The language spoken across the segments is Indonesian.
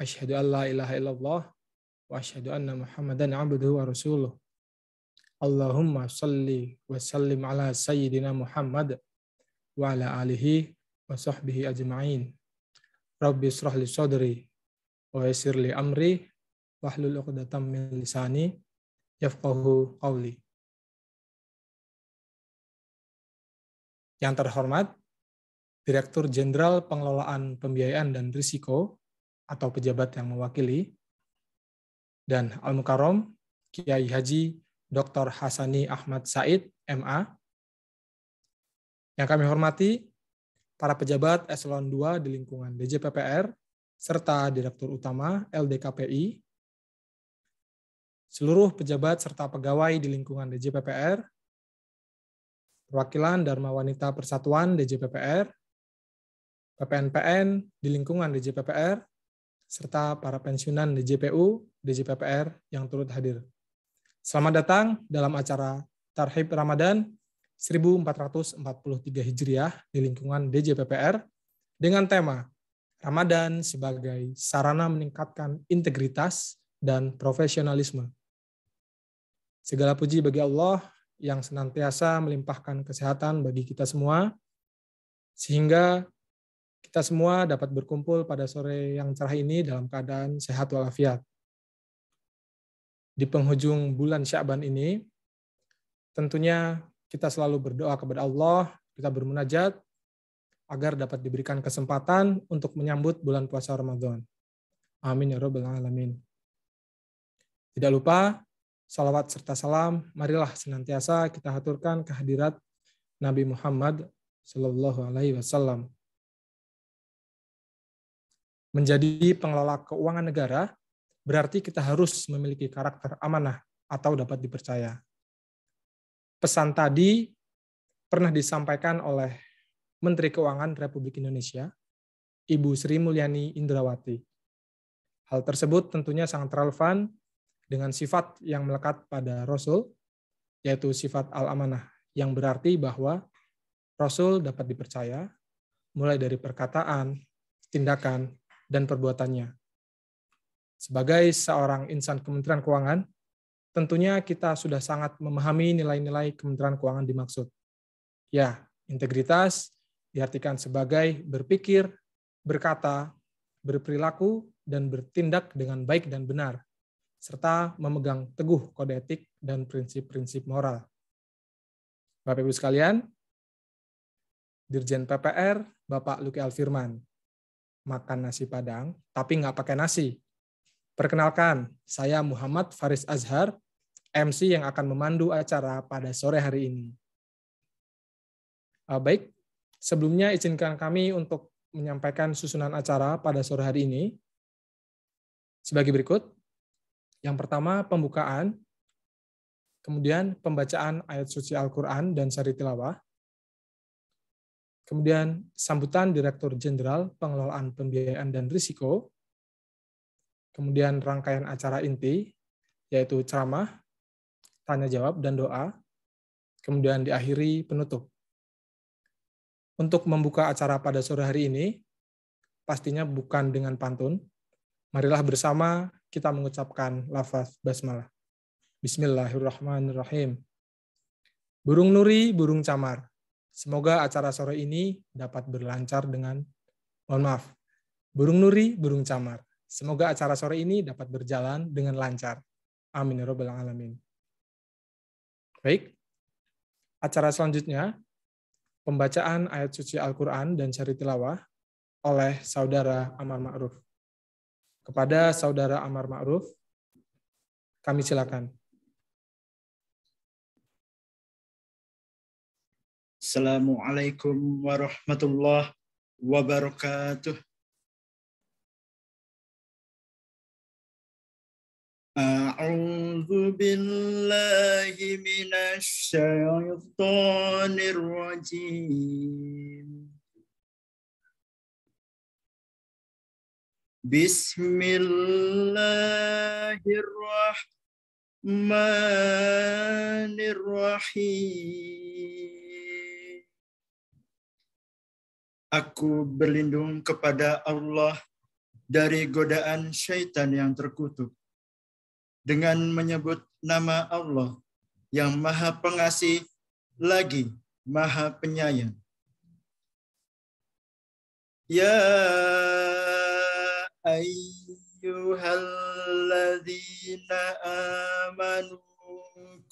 Asyhadu an la ilaha illallah wa asyhadu anna Muhammadan abduhu wa rasuluh. Allahumma salli wa sallim ala sayyidina Muhammad wa ala alihi wa sahbihi ajma'in. Rabbi israh li sadri wa yassir li amri wahlul 'uqdatam min lisani yafqahu qawli. Yang terhormat Direktur Jenderal Pengelolaan Pembiayaan dan Risiko atau pejabat yang mewakili, dan Al-Mukarram Kiai Haji Dr. Hasani Ahmad Said, MA. Yang kami hormati para pejabat eselon 2 di lingkungan DJPPR serta Direktur Utama LDKPI, seluruh pejabat serta pegawai di lingkungan DJPPR, perwakilan Dharma Wanita Persatuan DJPPR, PPNPN di lingkungan DJPPR, serta para pensiunan DJPU, DJPPR yang turut hadir. Selamat datang dalam acara Tarhib Ramadan 1443 Hijriah di lingkungan DJPPR dengan tema Ramadan sebagai sarana meningkatkan integritas dan profesionalisme. Segala puji bagi Allah yang senantiasa melimpahkan kesehatan bagi kita semua, sehingga kita semua dapat berkumpul pada sore yang cerah ini dalam keadaan sehat walafiat. Di penghujung bulan Sya'ban ini, tentunya kita selalu berdoa kepada Allah, kita bermunajat agar dapat diberikan kesempatan untuk menyambut bulan puasa Ramadan. Amin ya rabbal alamin. Tidak lupa, salawat serta salam, marilah senantiasa kita haturkan kehadirat Nabi Muhammad Sallallahu Alaihi Wasallam. Menjadi pengelola keuangan negara berarti kita harus memiliki karakter amanah atau dapat dipercaya. Pesan tadi pernah disampaikan oleh Menteri Keuangan Republik Indonesia, Ibu Sri Mulyani Indrawati. Hal tersebut tentunya sangat relevan dengan sifat yang melekat pada Rasul, yaitu sifat al-amanah, yang berarti bahwa Rasul dapat dipercaya mulai dari perkataan, tindakan, dan perbuatannya. Sebagai seorang insan Kementerian Keuangan, tentunya kita sudah sangat memahami nilai-nilai Kementerian Keuangan dimaksud. Ya, integritas diartikan sebagai berpikir, berkata, berperilaku, dan bertindak dengan baik dan benar, serta memegang teguh kode etik dan prinsip-prinsip moral. Bapak Ibu sekalian, Dirjen PPR, Bapak Luki Alfirman, makan nasi Padang, tapi nggak pakai nasi. Perkenalkan, saya Muhammad Faris Azhar, MC yang akan memandu acara pada sore hari ini. Baik, sebelumnya izinkan kami untuk menyampaikan susunan acara pada sore hari ini sebagai berikut. Yang pertama, pembukaan, kemudian pembacaan ayat suci Al-Quran dan syari tilawah, kemudian sambutan Direktur Jenderal Pengelolaan Pembiayaan dan Risiko, kemudian rangkaian acara inti, yaitu ceramah, tanya jawab, dan doa, kemudian diakhiri penutup. Untuk membuka acara pada sore hari ini, pastinya bukan dengan pantun. Marilah bersama kita mengucapkan lafaz basmalah. Bismillahirrahmanirrahim. Burung nuri, burung camar. Semoga acara sore ini dapat berlancar dengan, burung nuri, burung camar. Semoga acara sore ini dapat berjalan dengan lancar. Amin ya rabbal alamin. Baik, acara selanjutnya, pembacaan ayat suci Al-Quran dan syari tilawah oleh Saudara Amar Ma'ruf. Kepada Saudara Amar Ma'ruf, kami silakan. Assalamualaikum warahmatullahi wabarakatuh. A'udzu billahi minasy syaithanir rajim. Bismillahirrahmanirrahim. Aku berlindung kepada Allah dari godaan syaitan yang terkutuk dengan menyebut nama Allah yang Maha Pengasih lagi Maha Penyayang. Ya ayyuhalladzina amanu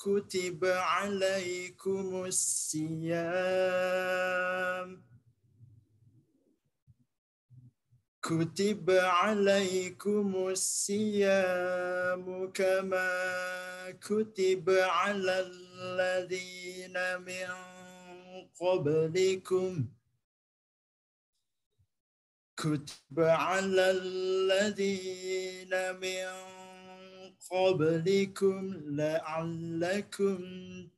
kutiba alaikumus siyam kutiba alaikumus siyamu kama kutiba alal ladzina min qablikum kutiba alal ladzina min qablikum la'allakum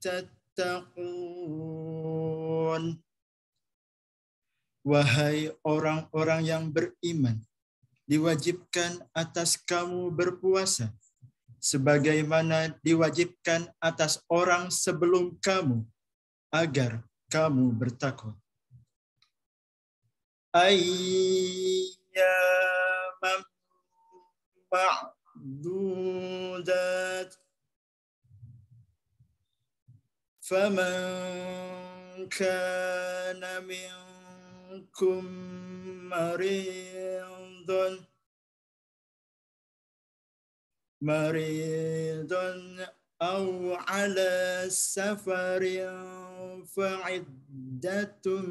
tattaqun. Wahai orang-orang yang beriman, diwajibkan atas kamu berpuasa, sebagaimana diwajibkan atas orang sebelum kamu, agar kamu bertakwa. Ayyaman ma'dudat, faman kana minkum maridun aw ala safarin fa'iddatun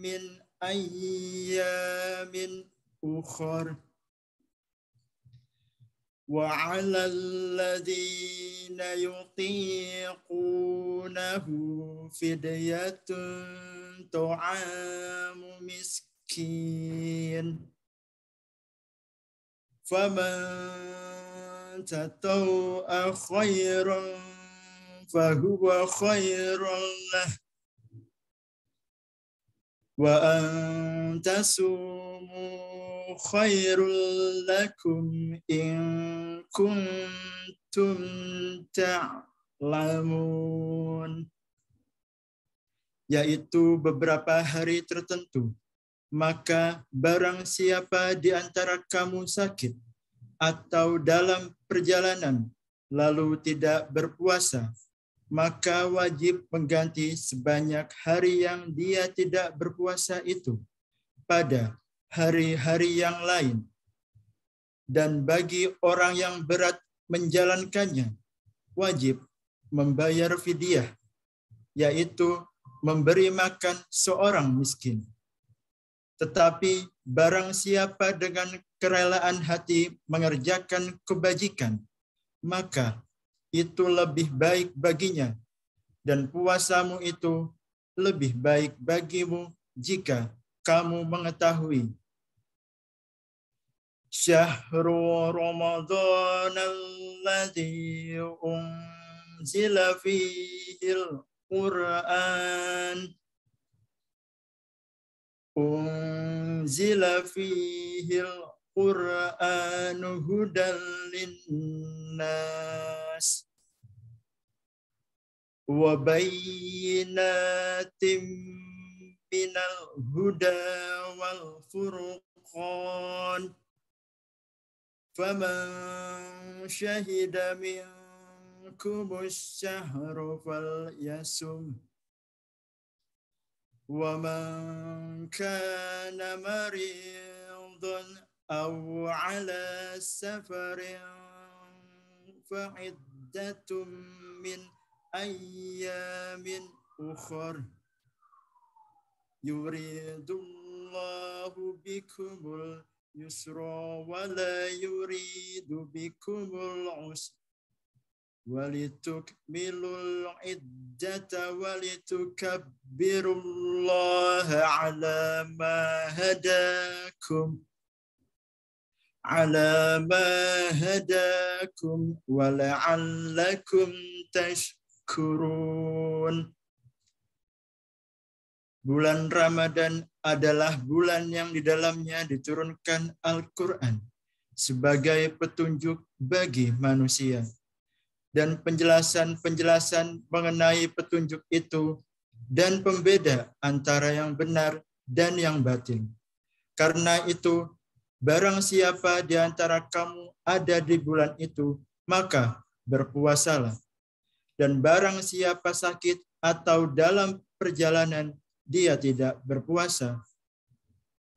min ayyamin ukhar wa 'alal ladzina yutiqunahu fidyatun ta'amu miskin faman tataw'a khairan fahuwa khairun lah wa an tasumu khairul lakum in kuntum ta'lamun, yaitu beberapa hari tertentu. Maka barang siapa di antara kamu sakit atau dalam perjalanan lalu tidak berpuasa, maka wajib mengganti sebanyak hari yang dia tidak berpuasa itu pada hari-hari yang lain. Dan bagi orang yang berat menjalankannya, wajib membayar fidyah, yaitu memberi makan seorang miskin. Tetapi barang siapa dengan kerelaan hati mengerjakan kebajikan, maka itu lebih baik baginya, dan puasamu itu lebih baik bagimu jika kamu mengetahui. Syahrul Ramadan alladzi unzila fihil Qur'an unzila fihil Qur'anu hudan linnas wa bayyinatin minal huda wal furqan faman syahida minkumus syahra falyasum wa man kana maridan aw ala safarin fa'iddatun min ayyamin ukhar yuridullahu bikumul yusra wa la yuridu bikumul usra walitukmilul iddata walitukabbirullaha ala ma hadakum wa la'allakum tashkurun. Bulan Ramadan adalah bulan yang di dalamnya diturunkan Al-Quran sebagai petunjuk bagi manusia. Dan penjelasan-penjelasan mengenai petunjuk itu dan pembeda antara yang benar dan yang batil. Karena itu, barang siapa di antara kamu ada di bulan itu, maka berpuasalah. Dan barang siapa sakit atau dalam perjalanan dia tidak berpuasa,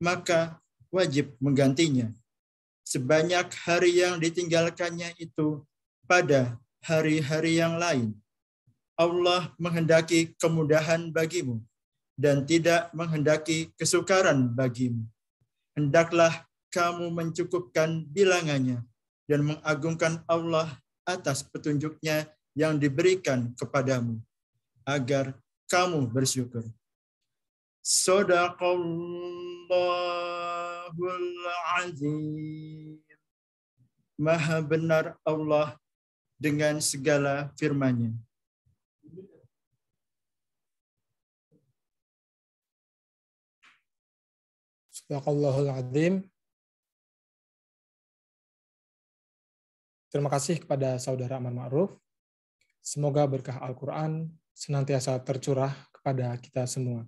maka wajib menggantinya sebanyak hari yang ditinggalkannya itu pada hari-hari yang lain. Allah menghendaki kemudahan bagimu dan tidak menghendaki kesukaran bagimu. Hendaklah kamu mencukupkan bilangannya dan mengagungkan Allah atas petunjuknya yang diberikan kepadamu, agar kamu bersyukur. Shadaqallahul azim. Maha benar Allah dengan segala firman-Nya. Shadaqallahul azim. Terima kasih kepada Saudara Aman Ma'ruf. Semoga berkah Al-Quran senantiasa tercurah kepada kita semua.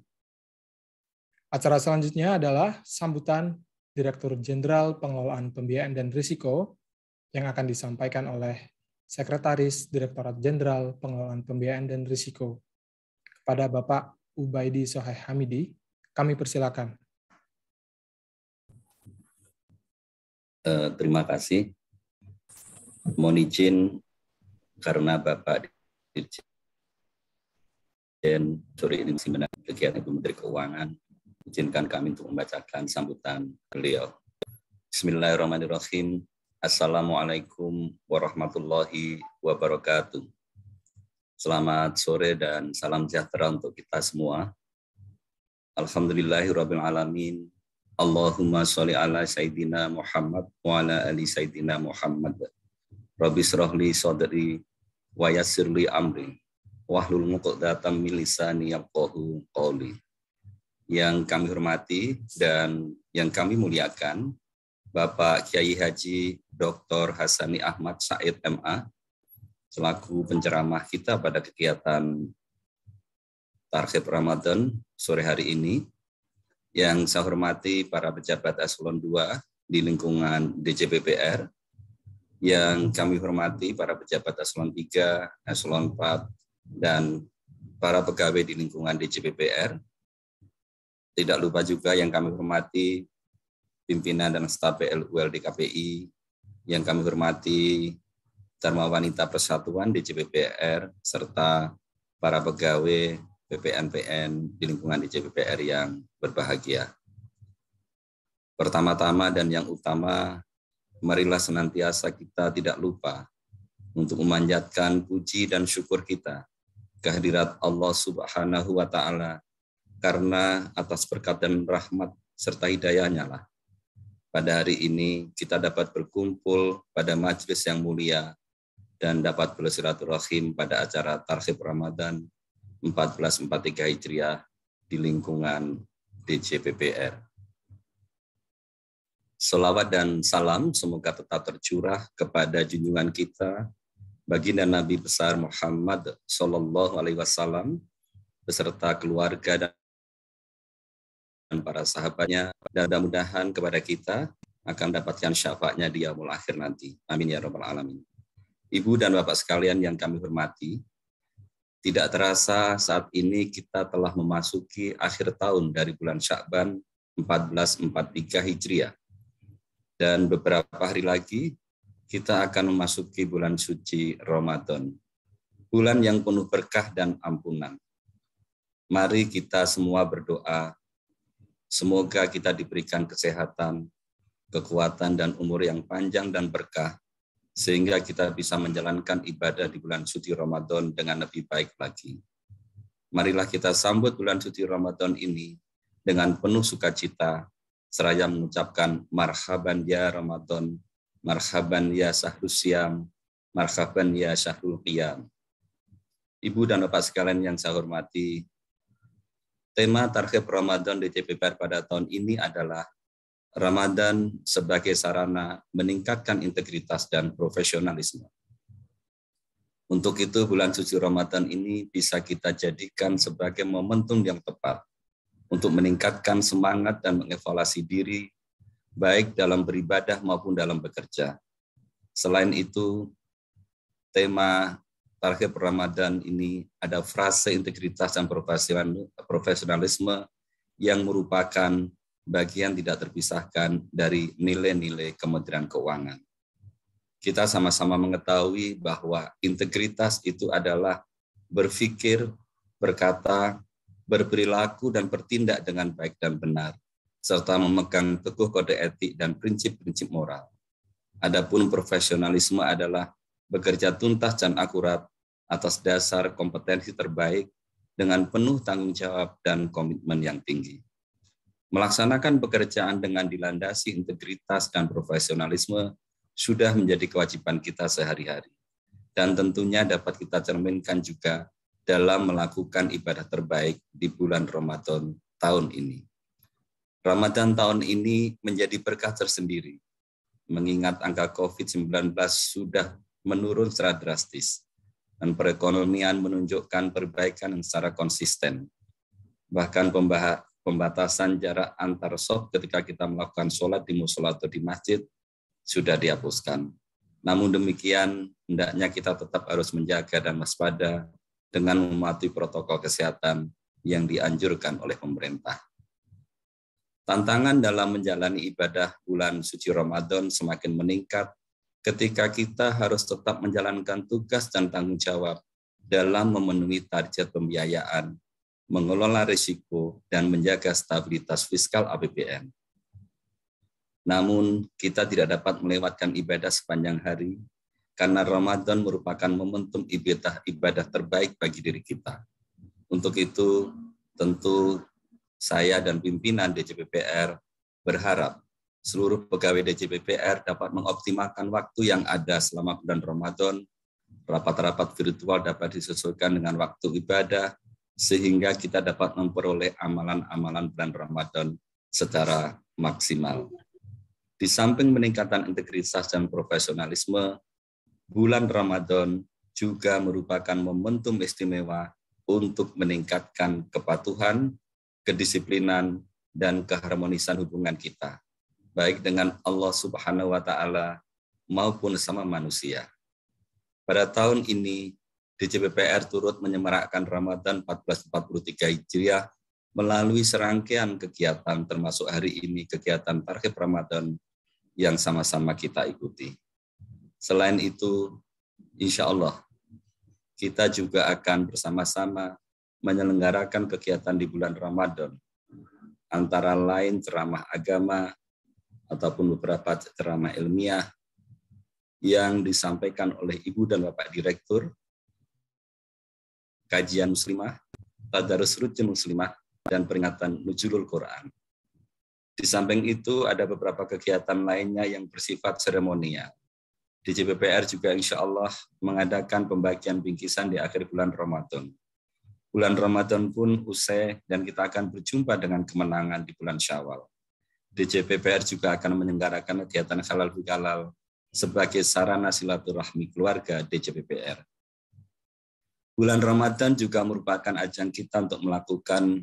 Acara selanjutnya adalah sambutan Direktur Jenderal Pengelolaan Pembiayaan dan Risiko yang akan disampaikan oleh Sekretaris Direktorat Jenderal Pengelolaan Pembiayaan dan Risiko. Kepada Bapak Ubaidi Sohaih Hamidi, kami persilakan. Terima kasih. Mohon izin karena Bapak Dirjen sore ini masih menangani kegiatan Ibu Menteri Keuangan, izinkan kami untuk membacakan sambutan beliau. Bismillahirrahmanirrahim. Assalamualaikum warahmatullahi wabarakatuh. Selamat sore dan salam sejahtera untuk kita semua. Alhamdulillahirabbil alamin. Allahumma sholli ala sayyidina Muhammad wa ala ali sayyidina Muhammad. Rabbi shrah li sadri wa yassir li amri wahlul 'uqdatam min lisani yafqahu qawli. Yang kami hormati dan yang kami muliakan, Bapak Kiai Haji Dr. Hasani Ahmad Said MA, selaku penceramah kita pada kegiatan Targhib Ramadan sore hari ini. Yang saya hormati para pejabat eselon 2 di lingkungan DJPPR, yang kami hormati para pejabat eselon 3, eselon 4, dan para pegawai di lingkungan DJPPR. Tidak lupa juga yang kami hormati pimpinan dan staf PLUL DKPI, yang kami hormati Dharma Wanita Persatuan DJPPR, serta para pegawai PPN-PN di lingkungan DJPPR yang berbahagia. Pertama-tama dan yang utama, marilah senantiasa kita tidak lupa untuk memanjatkan puji dan syukur kita kehadirat Allah Subhanahu wa Ta'ala, karena atas berkat dan rahmat serta hidayahnya lah pada hari ini kita dapat berkumpul pada majelis yang mulia dan dapat bersilaturahim pada acara Targhib Ramadan 1443 Hijriah di lingkungan DJPPR. Selawat dan salam semoga tetap tercurah kepada junjungan kita, baginda Nabi besar Muhammad Sallallahu Alaihi Wasallam, beserta keluarga dan para sahabatnya, dan mudah-mudahan kepada kita akan dapatkan syafaatnya di yaumul akhir nanti. Amin ya rabbal alamin. Ibu dan bapak sekalian yang kami hormati, tidak terasa saat ini kita telah memasuki akhir tahun dari bulan Sya'ban 1443 Hijriah. Dan beberapa hari lagi kita akan memasuki bulan suci Ramadan, bulan yang penuh berkah dan ampunan. Mari kita semua berdoa, semoga kita diberikan kesehatan, kekuatan, dan umur yang panjang dan berkah, sehingga kita bisa menjalankan ibadah di bulan suci Ramadan dengan lebih baik lagi. Marilah kita sambut bulan suci Ramadan ini dengan penuh sukacita, seraya mengucapkan marhaban ya Ramadan, marhaban ya Syahrul Syam, marhaban ya Syahrul Qiyam. Ibu dan bapak sekalian yang saya hormati, tema Targhib Ramadan DJPPR pada tahun ini adalah Ramadan sebagai sarana meningkatkan integritas dan profesionalisme. Untuk itu, bulan suci Ramadan ini bisa kita jadikan sebagai momentum yang tepat untuk meningkatkan semangat dan mengevaluasi diri baik dalam beribadah maupun dalam bekerja. Selain itu, tema Targhib Ramadan ini ada frase integritas dan profesionalisme yang merupakan bagian tidak terpisahkan dari nilai-nilai Kementerian Keuangan. Kita sama-sama mengetahui bahwa integritas itu adalah berpikir, berkata, berperilaku, dan bertindak dengan baik dan benar, serta memegang teguh kode etik dan prinsip-prinsip moral. Adapun profesionalisme adalah bekerja tuntas dan akurat atas dasar kompetensi terbaik dengan penuh tanggung jawab dan komitmen yang tinggi. Melaksanakan pekerjaan dengan dilandasi integritas dan profesionalisme sudah menjadi kewajiban kita sehari-hari. Dan tentunya dapat kita cerminkan juga dalam melakukan ibadah terbaik di bulan Ramadan tahun ini. Ramadan tahun ini menjadi berkah tersendiri, mengingat angka COVID-19 sudah menurun secara drastis, dan perekonomian menunjukkan perbaikan yang secara konsisten. Bahkan pembatasan jarak antar shop ketika kita melakukan sholat di musola atau di masjid sudah dihapuskan. Namun demikian, hendaknya kita tetap harus menjaga dan waspada dengan mematuhi protokol kesehatan yang dianjurkan oleh pemerintah. Tantangan dalam menjalani ibadah bulan suci Ramadan semakin meningkat ketika kita harus tetap menjalankan tugas dan tanggung jawab dalam memenuhi target pembiayaan, mengelola risiko, dan menjaga stabilitas fiskal APBN. Namun, kita tidak dapat melewatkan ibadah sepanjang hari karena Ramadan merupakan momentum ibadah terbaik bagi diri kita. Untuk itu, tentu saya dan pimpinan DJPPR berharap seluruh pegawai DJPPR dapat mengoptimalkan waktu yang ada selama bulan Ramadan. Rapat-rapat virtual dapat disesuaikan dengan waktu ibadah, sehingga kita dapat memperoleh amalan-amalan bulan Ramadan secara maksimal. Di samping peningkatan integritas dan profesionalisme, bulan Ramadan juga merupakan momentum istimewa untuk meningkatkan kepatuhan, kedisiplinan, dan keharmonisan hubungan kita, baik dengan Allah Subhanahu wa Ta'ala maupun sama manusia. Pada tahun ini, DJPPR turut menyemarakkan Ramadan 1443 Hijriah melalui serangkaian kegiatan, termasuk hari ini kegiatan Targhib Ramadan yang sama-sama kita ikuti. Selain itu, insya Allah, kita juga akan bersama-sama menyelenggarakan kegiatan di bulan Ramadan, antara lain ceramah agama ataupun beberapa ceramah ilmiah yang disampaikan oleh Ibu dan Bapak Direktur, kajian muslimah, tadarus rutin muslimah, dan peringatan Nuzulul Quran. Di samping itu ada beberapa kegiatan lainnya yang bersifat seremonial. DJPPR juga insya Allah mengadakan pembagian bingkisan di akhir bulan Ramadan. Bulan Ramadan pun usai dan kita akan berjumpa dengan kemenangan di bulan Syawal. DJPPR juga akan menyelenggarakan kegiatan halal bihalal sebagai sarana silaturahmi keluarga DJPPR. Bulan Ramadan juga merupakan ajang kita untuk melakukan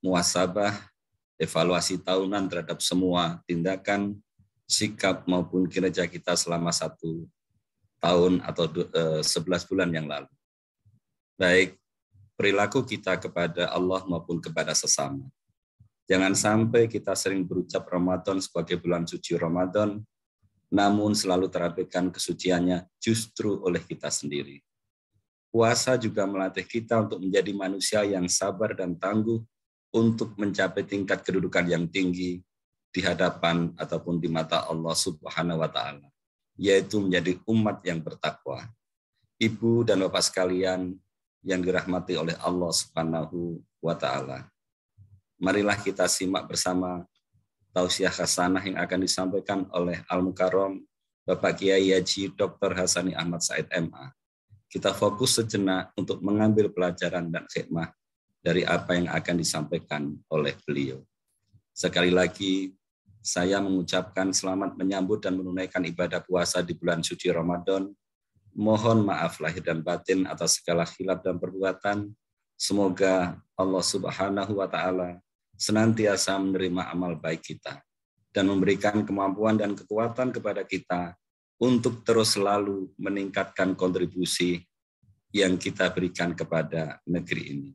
muhasabah, evaluasi tahunan terhadap semua tindakan, sikap maupun kinerja kita selama 1 tahun atau 11 bulan yang lalu. Baik perilaku kita kepada Allah maupun kepada sesama. Jangan sampai kita sering berucap Ramadan sebagai bulan suci Ramadan, namun selalu terabaikan kesuciannya justru oleh kita sendiri. Puasa juga melatih kita untuk menjadi manusia yang sabar dan tangguh untuk mencapai tingkat kedudukan yang tinggi di hadapan ataupun di mata Allah Subhanahu wa Ta'ala, yaitu menjadi umat yang bertakwa. Ibu dan Bapak sekalian yang dirahmati oleh Allah Subhanahu wa Ta'ala, marilah kita simak bersama tausiah hasanah yang akan disampaikan oleh Al-Mukarram Bapak Kiai Haji Dr. Hasani Ahmad Said MA. Kita fokus sejenak untuk mengambil pelajaran dan hikmah dari apa yang akan disampaikan oleh beliau. Sekali lagi, saya mengucapkan selamat menyambut dan menunaikan ibadah puasa di bulan suci Ramadan. Mohon maaf lahir dan batin atas segala khilaf dan perbuatan. Semoga Allah Subhanahu wa Ta'ala senantiasa menerima amal baik kita. dan memberikan kemampuan dan kekuatan kepada kita untuk terus selalu meningkatkan kontribusi yang kita berikan kepada negeri ini.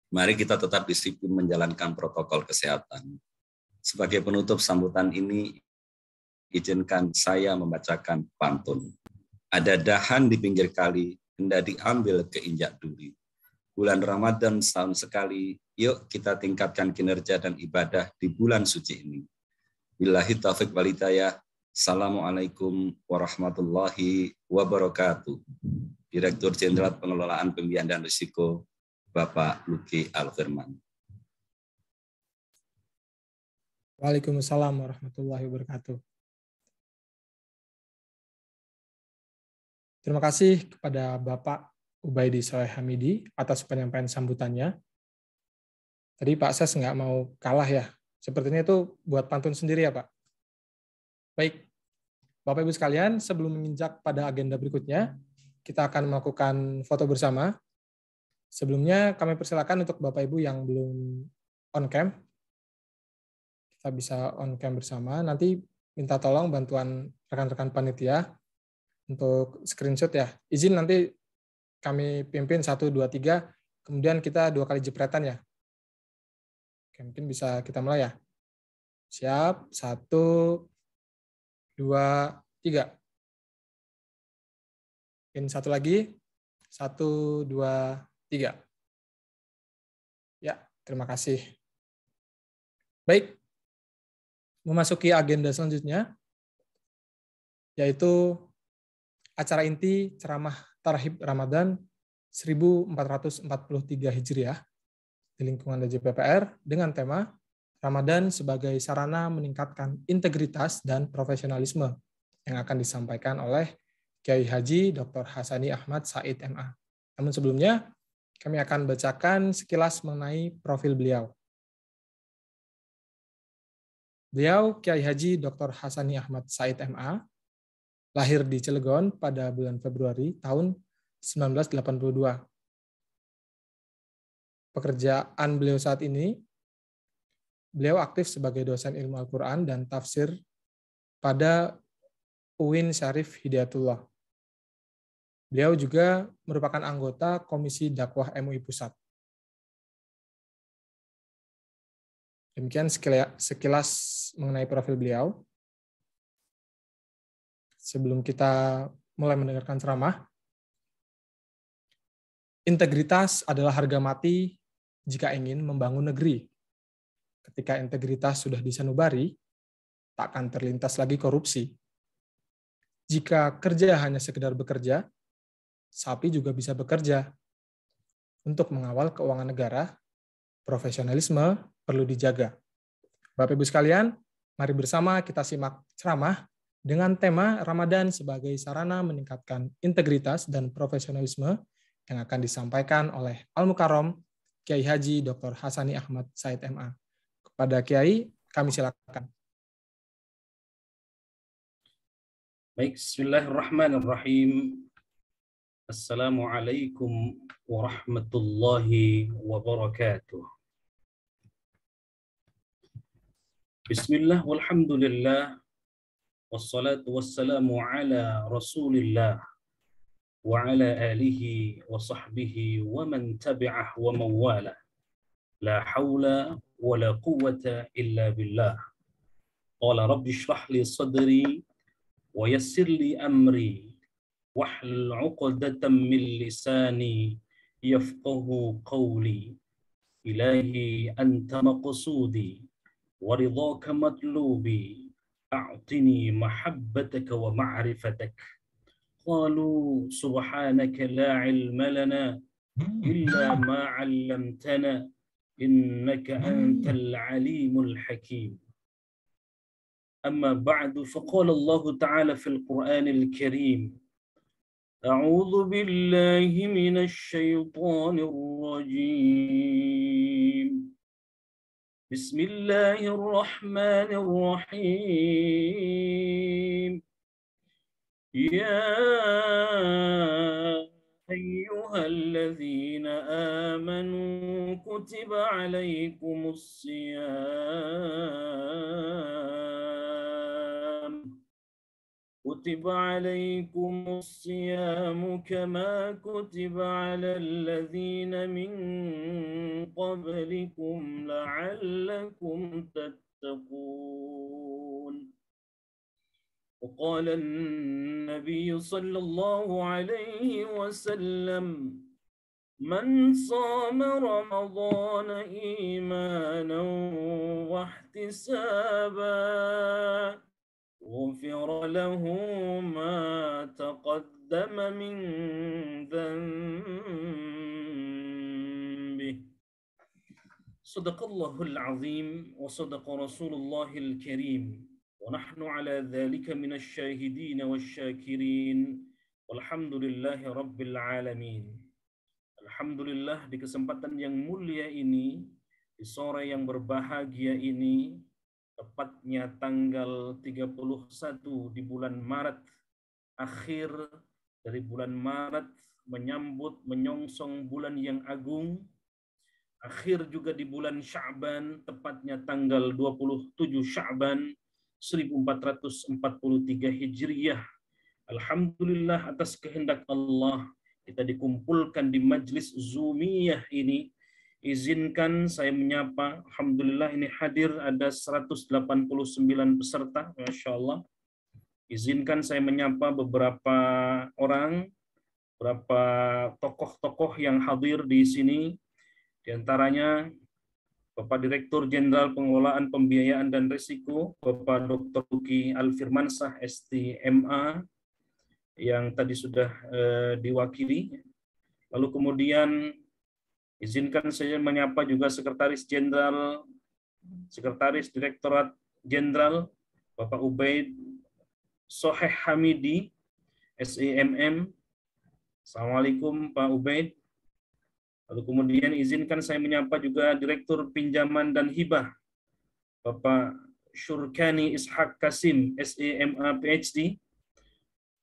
Mari kita tetap disiplin menjalankan protokol kesehatan. Sebagai penutup sambutan ini, izinkan saya membacakan pantun. Ada dahan di pinggir kali, hendak diambil keinjak duri. Bulan Ramadan setahun sekali, yuk kita tingkatkan kinerja dan ibadah di bulan suci ini. Billahi taufiq wal hidayah. Assalamualaikum warahmatullahi wabarakatuh. Direktur Jenderal Pengelolaan Pembiayaan dan Risiko, Bapak Luki Al-Firman. Waalaikumsalam warahmatullahi wabarakatuh. Terima kasih kepada Bapak Ubaidi Soleh Hamidi atas penyampaian sambutannya. Tadi Pak Ses nggak mau kalah ya. Sepertinya itu buat pantun sendiri ya Pak. Baik, Bapak Ibu sekalian, sebelum menginjak pada agenda berikutnya, kita akan melakukan foto bersama. Sebelumnya kami persilakan untuk Bapak Ibu yang belum on cam, kita bisa on cam bersama. Nanti minta tolong bantuan rekan-rekan panitia untuk screenshot ya. Izin nanti kami pimpin 1, 2, 3, kemudian kita 2 kali jepretan ya. Oke, mungkin bisa kita mulai ya. Siap, 1, 2, 3. Mungkin satu lagi, 1, 2, 3. Ya, terima kasih. Baik, memasuki agenda selanjutnya, yaitu acara inti ceramah Tarhib Ramadan 1443 Hijriah di lingkungan DJPPR dengan tema Ramadan sebagai sarana meningkatkan integritas dan profesionalisme yang akan disampaikan oleh Kiai Haji Dr. Hasani Ahmad Said MA. Namun sebelumnya, kami akan bacakan sekilas mengenai profil beliau. Beliau, Kiai Haji Dr. Hasani Ahmad Said MA, lahir di Cilegon pada bulan Februari tahun 1982. Pekerjaan beliau saat ini, beliau aktif sebagai dosen ilmu Al-Quran dan tafsir pada UIN Syarif Hidayatullah. Beliau juga merupakan anggota Komisi Dakwah MUI Pusat. Demikian sekilas mengenai profil beliau. Sebelum kita mulai mendengarkan ceramah, integritas adalah harga mati jika ingin membangun negeri. Ketika integritas sudah disanubari, tak akan terlintas lagi korupsi. Jika kerja hanya sekedar bekerja, sapi juga bisa bekerja. Untuk mengawal keuangan negara, profesionalisme perlu dijaga. Bapak Ibu sekalian, mari bersama kita simak ceramah dengan tema Ramadan sebagai sarana meningkatkan integritas dan profesionalisme yang akan disampaikan oleh Al-Mukarram Kiai Haji Dr. Hasani Ahmad Said MA. Kepada Kiai, kami silakan. Baik, bismillahirrahmanirrahim. Assalamualaikum warahmatullahi wabarakatuh. Bismillah walhamdulillah wassalatu wassalamu ala Rasulillah wa ala alihi wa sahbihi wa man tabi'ah wa mawala. La hawla wa la quwwata illa billah. Qala rabbi shrah li sadri wa yassir li amri wahlul 'uqdatam min lisani yafqahu qawli. Ilahi anta maqsudi wa ridhaka matlubi a'tini mahabbataka wa ma'rifatak. Qalu subhanaka la 'ilma lana illa ma 'allamtana innaka antal 'alimul hakim. أما بعد فقال الله تعالى في القرآن الكريم أعوذ بالله من الشيطان الرجيم بسم الله الرحمن الرحيم يا أيها الذين آمنوا كتب عليكم الصيام كما كتب على الذين من قبلكم لعلكم تتقون. وقال النبي صلى الله عليه وسلم من صام رمضان إيمانا واحتسابا غفر له ما تقدم من ذنبه. صدق الله العظيم وصدق رسول الله الكريم ونحن على ذلك من الشاهدين والشاكرين والحمد لله رب العالمين. Alhamdulillah, di kesempatan yang mulia ini, di sore yang berbahagia ini, tepatnya tanggal 31 di bulan Maret, akhir dari bulan Maret menyongsong bulan yang agung, akhir juga di bulan Sya'ban, tepatnya tanggal 27 Sya'ban 1443 Hijriyah. Alhamdulillah, atas kehendak Allah kita dikumpulkan di majlis Zoomiyah ini. Izinkan saya menyapa, alhamdulillah ini hadir ada 189 peserta, Masya Allah. Izinkan saya menyapa beberapa orang, beberapa tokoh-tokoh yang hadir di sini. Di antaranya Bapak Direktur Jenderal Pengelolaan Pembiayaan dan Risiko, Bapak Dr. Luki Alfirmansah, STMA, yang tadi sudah diwakili. Lalu kemudian izinkan saya menyapa juga Sekretaris Direktorat Jenderal, Bapak Ubaid Soheh Hamidi, SEMM. Assalamualaikum Pak Ubaid. Lalu kemudian izinkan saya menyapa juga Direktur Pinjaman dan Hibah, Bapak Syurkani Ishak Kasim, SEMA PhD.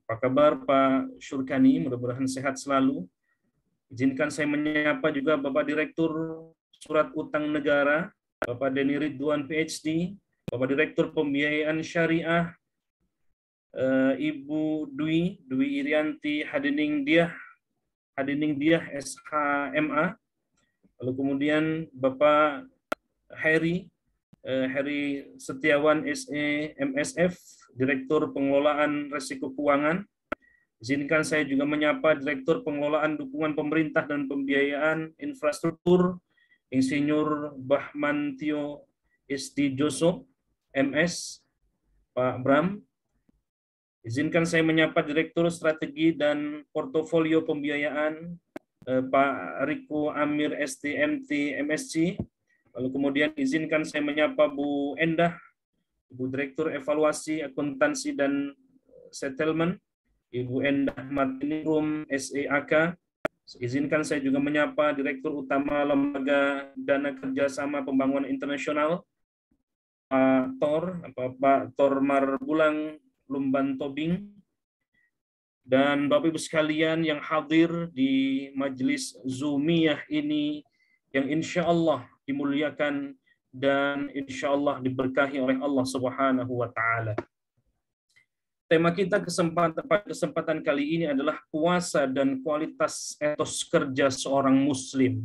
Apa kabar Pak Syurkani? Mudah-mudahan sehat selalu. Izinkan saya menyapa juga Bapak Direktur Surat Utang Negara, Bapak Denny Ridwan PhD, Bapak Direktur Pembiayaan Syariah, Ibu Dwi Irianti Hadining Diah SHMA. Lalu kemudian Bapak Heri Setiawan SE MSF, Direktur Pengelolaan Risiko Keuangan. Izinkan saya juga menyapa Direktur Pengelolaan Dukungan Pemerintah dan Pembiayaan Infrastruktur, Insinyur Bahman Tio Istijoso, MS, Pak Bram. Izinkan saya menyapa Direktur Strategi dan Portofolio Pembiayaan, Pak Riko Amir STMT MSc. Lalu kemudian izinkan saya menyapa Bu Endah, Ibu Direktur Evaluasi, Akuntansi dan Settlement, Ibu Endah Martiningrum SEAK. Izinkan saya juga menyapa Direktur Utama Lembaga Dana Kerjasama Pembangunan Internasional, Pak Tor Marbulang Lumban Tobing, dan Bapak Ibu sekalian yang hadir di majelis Zoomiyah ini yang insya Allah dimuliakan dan insya Allah diberkahi oleh Allah Subhanahu wa Ta'ala. Tema kita pada kesempatan kali ini adalah puasa dan kualitas etos kerja seorang Muslim.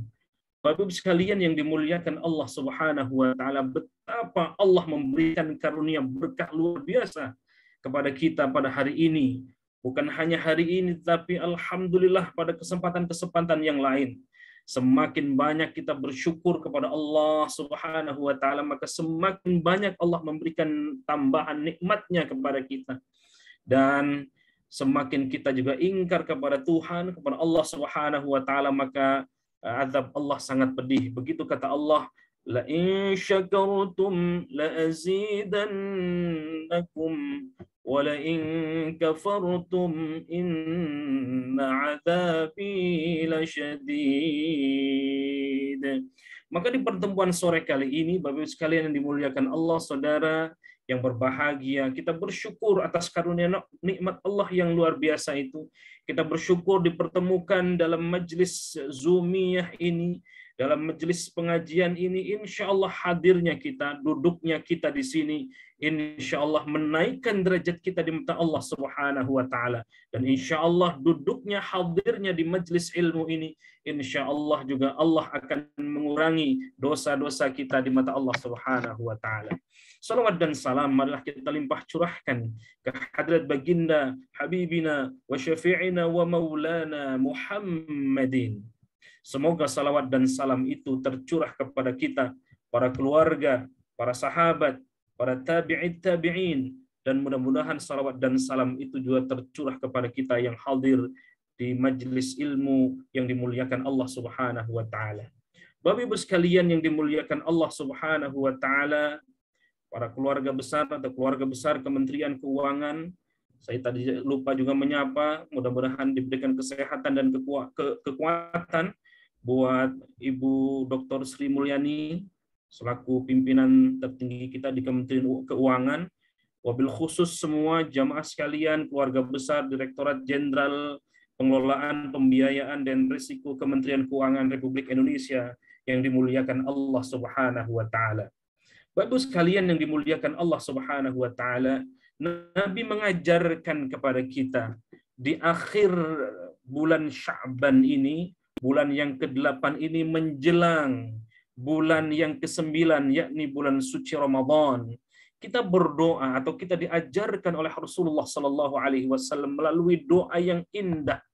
Bapak Ibu sekalian yang dimuliakan Allah Subhanahu wa Ta'ala, betapa Allah memberikan karunia berkah luar biasa kepada kita pada hari ini. Bukan hanya hari ini, tapi alhamdulillah pada kesempatan-kesempatan yang lain. Semakin banyak kita bersyukur kepada Allah Subhanahu wa Ta'ala, maka semakin banyak Allah memberikan tambahan nikmatnya kepada kita. Dan semakin kita juga ingkar kepada Tuhan, kepada Allah Subhanahu wa Ta'ala, maka azab Allah sangat pedih. Begitu kata Allah, la in syakartum la azidannakum wa la in kafartum inna adzabi lasyadid. Maka di pertemuan sore kali ini, Bapak Ibu sekalian yang dimuliakan Allah, saudara yang berbahagia. Kita bersyukur atas karunia nikmat Allah yang luar biasa itu. Kita bersyukur dipertemukan dalam majlis Zoomiyah ini, dalam majelis pengajian ini. Insya Allah hadirnya kita, duduknya kita di sini, insya Allah menaikkan derajat kita di mata Allah Subhanahu wa Ta'ala. Dan insya Allah duduknya, hadirnya di majelis ilmu ini, insya Allah juga Allah akan mengurangi dosa-dosa kita di mata Allah Subhanahu wa Ta'ala. Salawat dan salam marilah kita limpah curahkan ke hadrat baginda Habibina wa syafi'ina wa maulana Muhammadin. Semoga salawat dan salam itu tercurah kepada kita, para keluarga, para sahabat, para tabi'in, dan mudah-mudahan salawat dan salam itu juga tercurah kepada kita yang hadir di majelis ilmu yang dimuliakan Allah Subhanahu wa Ta'ala. Bapak Ibu sekalian yang dimuliakan Allah Subhanahu wa Ta'ala, para keluarga besar atau keluarga besar Kementerian Keuangan, saya tadi lupa juga menyapa, mudah-mudahan diberikan kesehatan dan kekuatan buat Ibu Dr. Sri Mulyani selaku pimpinan tertinggi kita di Kementerian Keuangan, wabil khusus semua jamaah sekalian, keluarga besar Direktorat Jenderal Pengelolaan Pembiayaan dan Risiko Kementerian Keuangan Republik Indonesia yang dimuliakan Allah Subhanahu wa Ta'ala. Bapak sekalian yang dimuliakan Allah Subhanahu wa Ta'ala, Nabi mengajarkan kepada kita di akhir bulan Sya'ban ini, bulan yang ke-8 ini menjelang bulan yang ke-9, yakni bulan suci Ramadan. Kita berdoa atau kita diajarkan oleh Rasulullah Sallallahu Alaihi Wasallam melalui doa yang indah,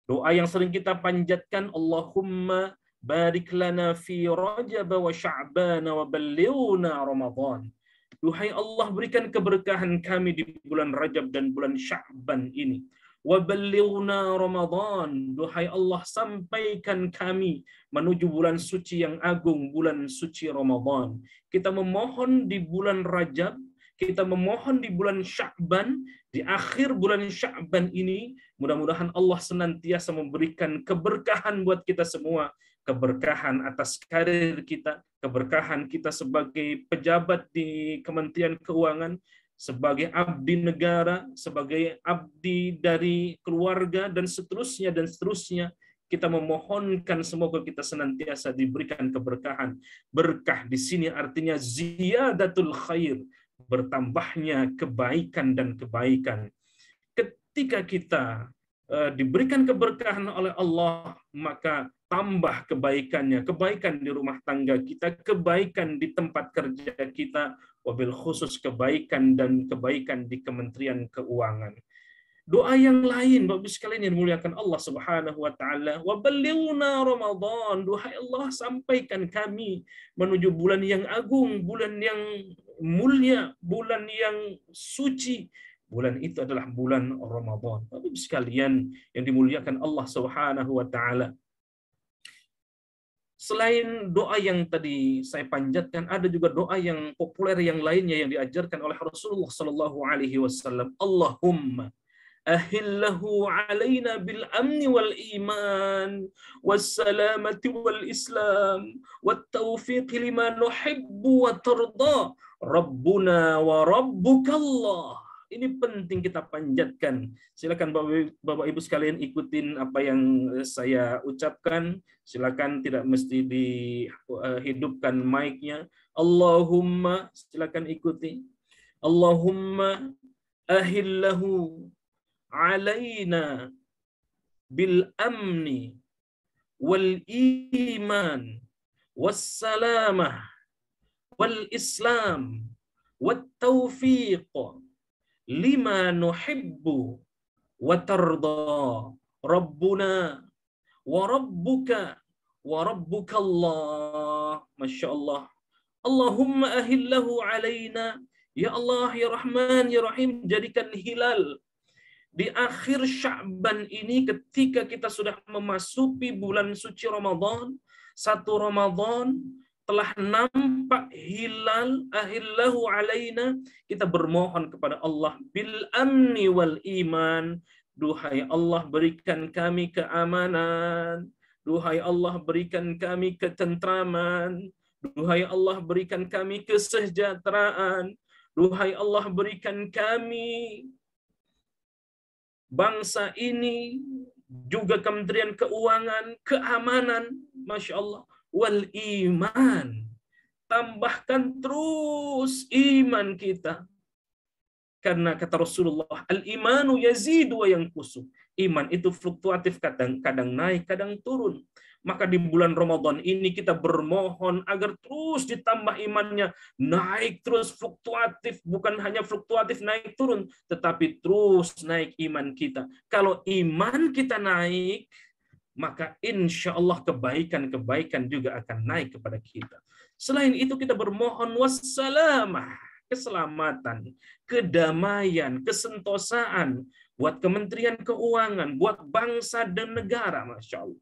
doa yang sering kita panjatkan, Allahumma barik lana fi Rajab wa Sya'ban wa ballighna Ramadan. Duhai Allah, berikan keberkahan kami di bulan Rajab dan bulan Sya'ban ini. Wa ballighna Ramadan. Duhai Allah, sampaikan kami menuju bulan suci yang agung, bulan suci Ramadan. Kita memohon di bulan Rajab, kita memohon di bulan Sya'ban, di akhir bulan Sya'ban ini, mudah-mudahan Allah senantiasa memberikan keberkahan buat kita semua, keberkahan atas karir kita, keberkahan kita sebagai pejabat di Kementerian Keuangan, sebagai abdi negara, sebagai abdi dari keluarga, dan seterusnya, dan seterusnya. Kita memohonkan semoga kita senantiasa diberikan keberkahan. Berkah di sini artinya ziyadatul khair, bertambahnya kebaikan dan kebaikan. Ketika kita diberikan keberkahan oleh Allah, maka tambah kebaikannya, kebaikan di rumah tangga kita, kebaikan di tempat kerja kita, wabil khusus kebaikan dan kebaikan di Kementerian Keuangan. Doa yang lain, Bapak sekalian yang dimuliakan Allah Subhanahu wa Ta'ala, wa ballighna Ramadan. Duhai Allah, sampaikan kami menuju bulan yang agung, bulan yang mulia, bulan yang suci. Bulan itu adalah bulan Ramadan. Bapak sekalian yang dimuliakan Allah Subhanahu wa Ta'ala, selain doa yang tadi saya panjatkan, ada juga doa yang populer yang lainnya yang diajarkan oleh Rasulullah Sallallahu Alaihi Wasallam. Allahumma ahillahu alaina bil amni wal iman was salamati wal islam wat taufiq lima nuhibbu wa tarda rabbuna wa rabbukallah. Ini penting kita panjatkan. Silakan Bapak Ibu sekalian ikutin apa yang saya ucapkan. Silakan, tidak mesti dihidupkan mic-nya. Allahumma, silakan ikuti. Allahumma ahillahu alaina bil amni wal iman was salamah wal islam wat taufiq lima nuhibbu wa tarda rabbuna wa rabbuka wa rabbukallah. Masya Allah. Allahumma ahillahu alaina. Ya Allah, ya Rahman, ya Rahim, jadikan hilal di akhir Sya'ban ini, ketika kita sudah memasuki bulan suci Ramadan, 1 Ramadan, telah nampak hilal, ahillahu alaina, kita bermohon kepada Allah bil amni wal iman. Duhai Allah, berikan kami keamanan. Duhai Allah, berikan kami ketentraman. Duhai Allah, berikan kami kesejahteraan. Duhai Allah, berikan kami bangsa ini juga Kementerian Keuangan keamanan, Masya Allah, wal iman. Tambahkan terus iman kita. Karena kata Rasulullah, al-imanu yazidu wa yanqusu. Iman itu fluktuatif, kadang naik, kadang turun. Maka di bulan Ramadan ini kita bermohon agar terus ditambah imannya, naik terus fluktuatif, bukan hanya fluktuatif naik turun, tetapi terus naik iman kita. Kalau iman kita naik, maka insya Allah kebaikan-kebaikan juga akan naik kepada kita. Selain itu kita bermohon wassalamah, keselamatan, kedamaian, kesentosaan buat Kementerian Keuangan, buat bangsa dan negara, Masya Allah.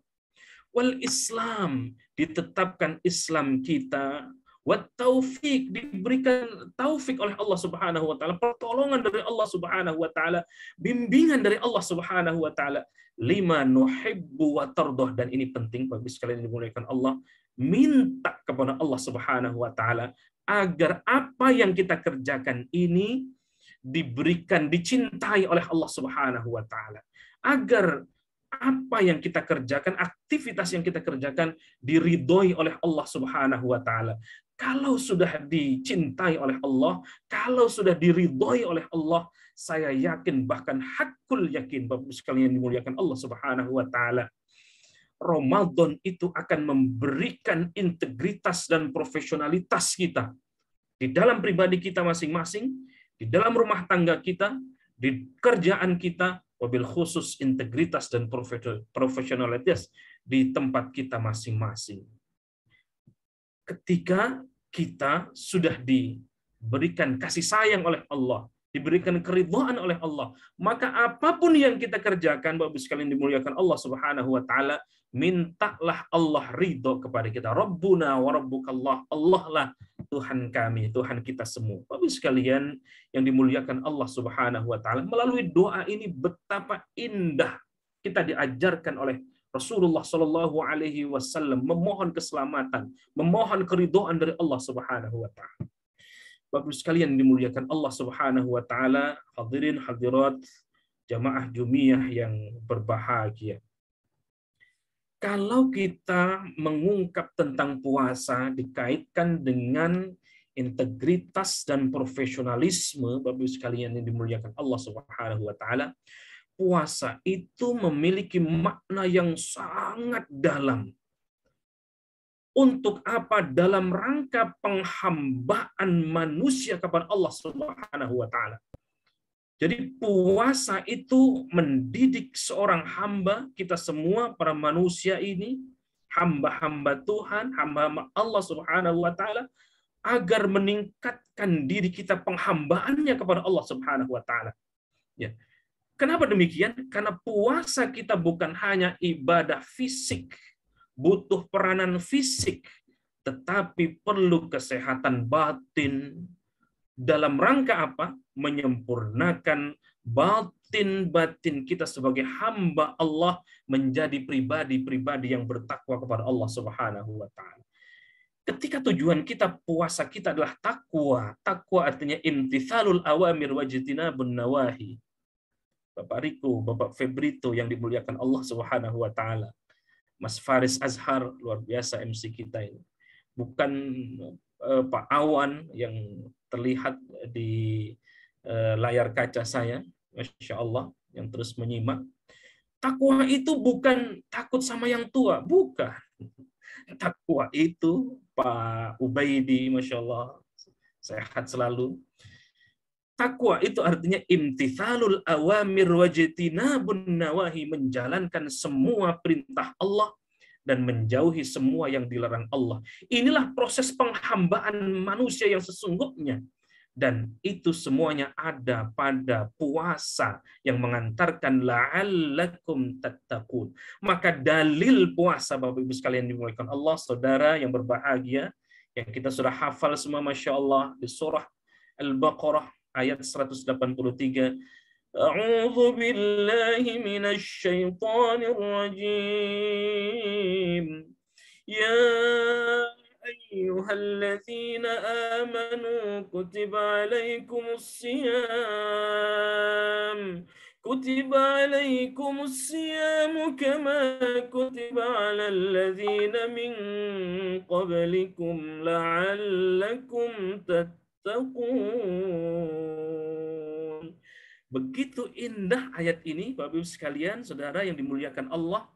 Wal Islam, ditetapkan Islam kita, wat taufik, diberikan taufik oleh Allah Subhanahu wa taala, pertolongan dari Allah Subhanahu wa taala, bimbingan dari Allah Subhanahu wa taala, lima nuhibbu wa tardoh. Dan ini penting bagi sekalian yang dimuliakan Allah, minta kepada Allah Subhanahu wa taala agar apa yang kita kerjakan ini diberikan, dicintai oleh Allah Subhanahu wa taala, agar apa yang kita kerjakan, aktivitas yang kita kerjakan diridhoi oleh Allah Subhanahu wa taala. Kalau sudah dicintai oleh Allah, kalau sudah diridhoi oleh Allah, saya yakin, bahkan hakul yakin, Bapak sekalian dimuliakan Allah Subhanahu wa taala, Ramadan itu akan memberikan integritas dan profesionalitas kita di dalam pribadi kita masing-masing, di dalam rumah tangga kita, di kerjaan kita, wabil khusus integritas dan profesionalitas di tempat kita masing-masing. Ketika kita sudah diberikan kasih sayang oleh Allah, diberikan keridhaan oleh Allah, maka apapun yang kita kerjakan, Bapak sekalian dimuliakan Allah Subhanahu wa taala, mintalah Allah ridho kepada kita. Rabbuna wa rabbukallah, Allah lah Tuhan kami, Tuhan kita semua. Bapak sekalian yang dimuliakan Allah Subhanahu wa taala, melalui doa ini betapa indah kita diajarkan oleh Rasulullah Shallallahu alaihi wasallam memohon keselamatan, memohon keridhaan dari Allah Subhanahu wa taala. Bapak sekalian dimuliakan Allah Subhanahu wa taala, hadirin hadirat jamaah Jumiyah yang berbahagia. Kalau kita mengungkap tentang puasa dikaitkan dengan integritas dan profesionalisme, Bapak sekalian yang dimuliakan Allah Subhanahu wa taala, puasa itu memiliki makna yang sangat dalam. Untuk apa? Dalam rangka penghambaan manusia kepada Allah Subhanahu wa taala. Jadi puasa itu mendidik seorang hamba, kita semua para manusia ini, hamba-hamba Tuhan, hamba-hamba Allah Subhanahu wa taala, agar meningkatkan diri kita penghambaannya kepada Allah Subhanahu wa taala. Ya. Kenapa demikian? Karena puasa kita bukan hanya ibadah fisik, butuh peranan fisik, tetapi perlu kesehatan batin. Dalam rangka apa? Menyempurnakan batin kita sebagai hamba Allah menjadi pribadi-pribadi yang bertakwa kepada Allah Subhanahu wa taala. Ketika tujuan kita puasa kita adalah takwa. Takwa artinya imtithalul awamir wajtinabun nawahi. Bapak Riko, Bapak Febrito yang dimuliakan Allah Subhanahu wa taala. Mas Faris Azhar, luar biasa MC kita ini. Bukan Pak Awan yang terlihat di layar kaca saya, Masya Allah, yang terus menyimak. Takwa itu bukan takut sama yang tua, bukan. Takwa itu Pak Ubaidi, Masya Allah, sehat selalu. Takwa itu artinya imtithalul awamir wajtinabun nawahi, menjalankan semua perintah Allah dan menjauhi semua yang dilarang Allah. Inilah proses penghambaan manusia yang sesungguhnya. Dan itu semuanya ada pada puasa yang mengantarkan la'allakum tattaqun. Maka dalil puasa, Bapak Ibu sekalian dimuliakan Allah, saudara yang berbahagia, yang kita sudah hafal semua Masya Allah di surah Al-Baqarah ayat 183. A'udzu billahi minasy syaithanir rajim. Ya ayyuhalladzina amanu kutiba alaikumus siyam kutiba alaikumus siyam kama kutiba alal ladzina min qablikum la'allakum tattaqun. Begitu indah ayat ini, Bapak Ibu sekalian, saudara yang dimuliakan Allah.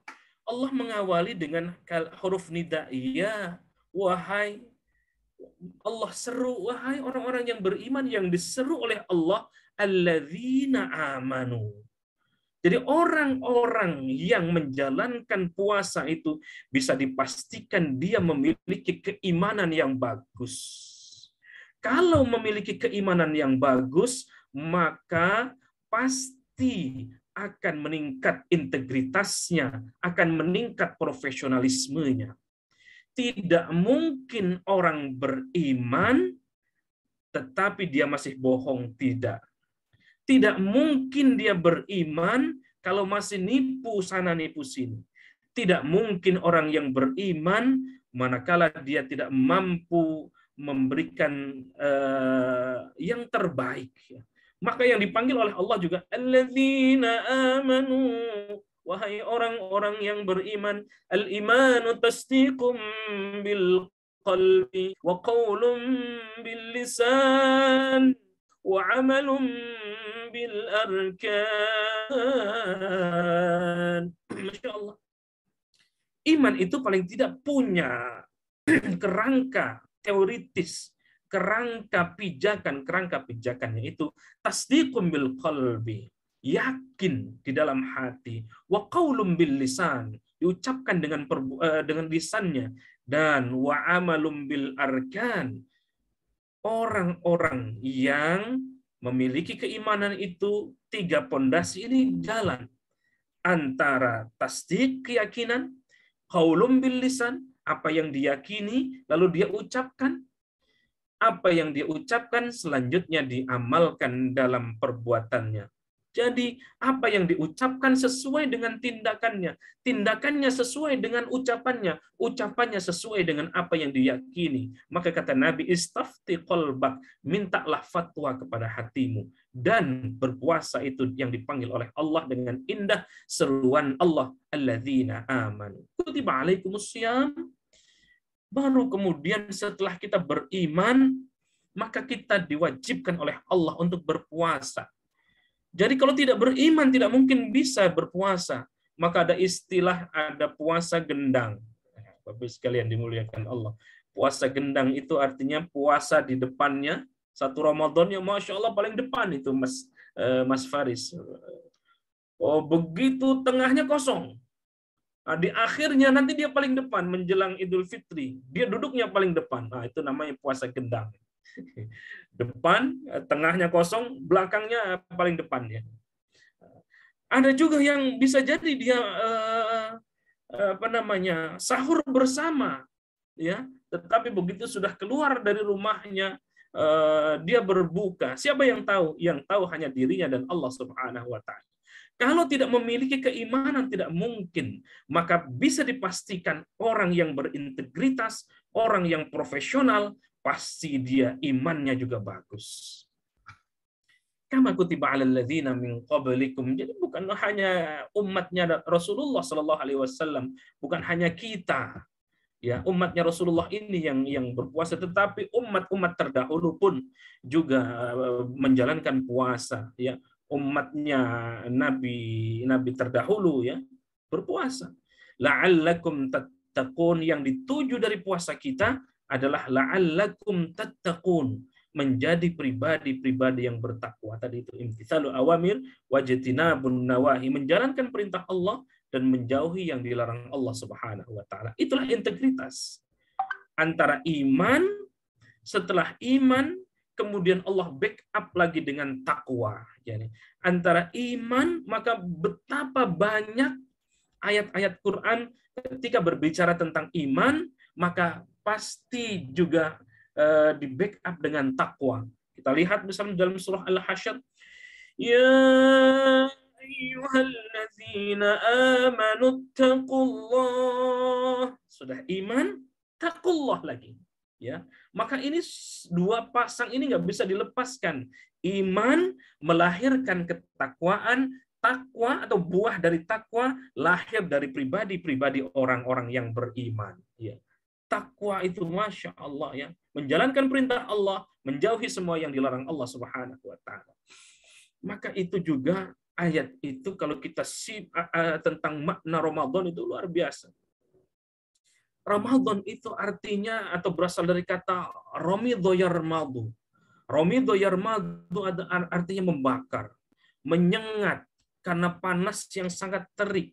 Allah mengawali dengan huruf nida. Ya, wahai Allah seru, wahai orang-orang yang beriman yang diseru oleh Allah, alladzina amanu. Jadi orang-orang yang menjalankan puasa itu bisa dipastikan dia memiliki keimanan yang bagus. Kalau memiliki keimanan yang bagus, maka pasti akan meningkat integritasnya, akan meningkat profesionalismenya. Tidak mungkin orang beriman tetapi dia masih bohong, tidak. Tidak mungkin dia beriman kalau masih nipu sana nipu sini. Tidak mungkin orang yang beriman manakala dia tidak mampu memberikan yang terbaik. Maka yang dipanggil oleh Allah juga alladzina amanu, wahai orang-orang yang beriman. Al-imanu tasdiqum bil qalbi wa qaulun bil lisan wa amalun bil arkan. Masya Allah. Iman itu paling tidak punya kerangka teoritis, kerangka pijakannya itu tasdiqum bil qalbi, yakin di dalam hati, wa qaulun bil lisan, diucapkan dengan lisannya, dan wa amalum bil arkan. Orang-orang yang memiliki keimanan itu, tiga pondasi ini jalan antara tasdik keyakinan, qaulun bil lisan, apa yang diyakini lalu dia ucapkan, apa yang dia ucapkan selanjutnya diamalkan dalam perbuatannya. Jadi apa yang diucapkan sesuai dengan tindakannya, tindakannya sesuai dengan ucapannya, ucapannya sesuai dengan apa yang diyakini. Maka kata Nabi, istafti qalbak, mintalah fatwa kepada hatimu. Dan berpuasa itu yang dipanggil oleh Allah dengan indah seruan Allah, alladzina amanu kutiba alaikumus syiyam. Baru kemudian setelah kita beriman, maka kita diwajibkan oleh Allah untuk berpuasa. Jadi kalau tidak beriman, tidak mungkin bisa berpuasa. Maka ada istilah, ada puasa gendang. Bapak sekalian dimuliakan Allah. Puasa gendang itu artinya puasa di depannya. Satu Ramadan yang Masya Allah paling depan itu Mas Faris. Oh begitu tengahnya kosong. Nah, di akhirnya nanti dia paling depan menjelang Idul Fitri. Dia duduknya paling depan. Nah, itu namanya puasa gendang. Depan, tengahnya kosong, belakangnya paling depannya. Ada juga yang bisa jadi dia sahur bersama, ya. Tetapi begitu sudah keluar dari rumahnya, dia berbuka. Siapa yang tahu? Yang tahu hanya dirinya dan Allah Subhanahu wa Ta'ala. Kalau tidak memiliki keimanan tidak mungkin, maka bisa dipastikan orang yang berintegritas, orang yang profesional, pasti dia imannya juga bagus. Kama kutiba 'alal ladzina min qablikum. Jadi bukan hanya umatnya Rasulullah sallallahu alaihi wasallam, bukan hanya kita. Ya, umatnya Rasulullah ini yang berpuasa, tetapi umat-umat terdahulu pun juga menjalankan puasa, ya. Umatnya nabi terdahulu ya berpuasa. La'allakum tattaqun, yang dituju dari puasa kita adalah la'allakum tattaqun, menjadi pribadi-pribadi yang bertakwa. Tadi itu imtitsalu awamir wajtinabun nawahi, menjalankan perintah Allah dan menjauhi yang dilarang Allah Subhanahu wa Ta'ala. Itulah integritas antara iman, setelah iman kemudian Allah backup lagi dengan takwa. Yani, antara iman, maka betapa banyak ayat-ayat Quran ketika berbicara tentang iman, maka pasti juga di backup dengan takwa. Kita lihat misalnya dalam surah Al-Hasyr, ya ayyuhalladzina amanu taqullah. Sudah iman, taqullah lagi. Ya, maka ini dua pasang ini nggak bisa dilepaskan. Iman melahirkan ketakwaan, takwa atau buah dari takwa lahir dari pribadi-pribadi orang-orang yang beriman. Ya. Takwa itu Masya Allah ya, menjalankan perintah Allah, menjauhi semua yang dilarang Allah Subhanahu wa taala. Maka itu juga ayat itu kalau kita tentang makna Ramadan itu luar biasa. Ramadan itu artinya atau berasal dari kata Romidho Yarmadu. Romidho Yarmadu artinya membakar, menyengat karena panas yang sangat terik.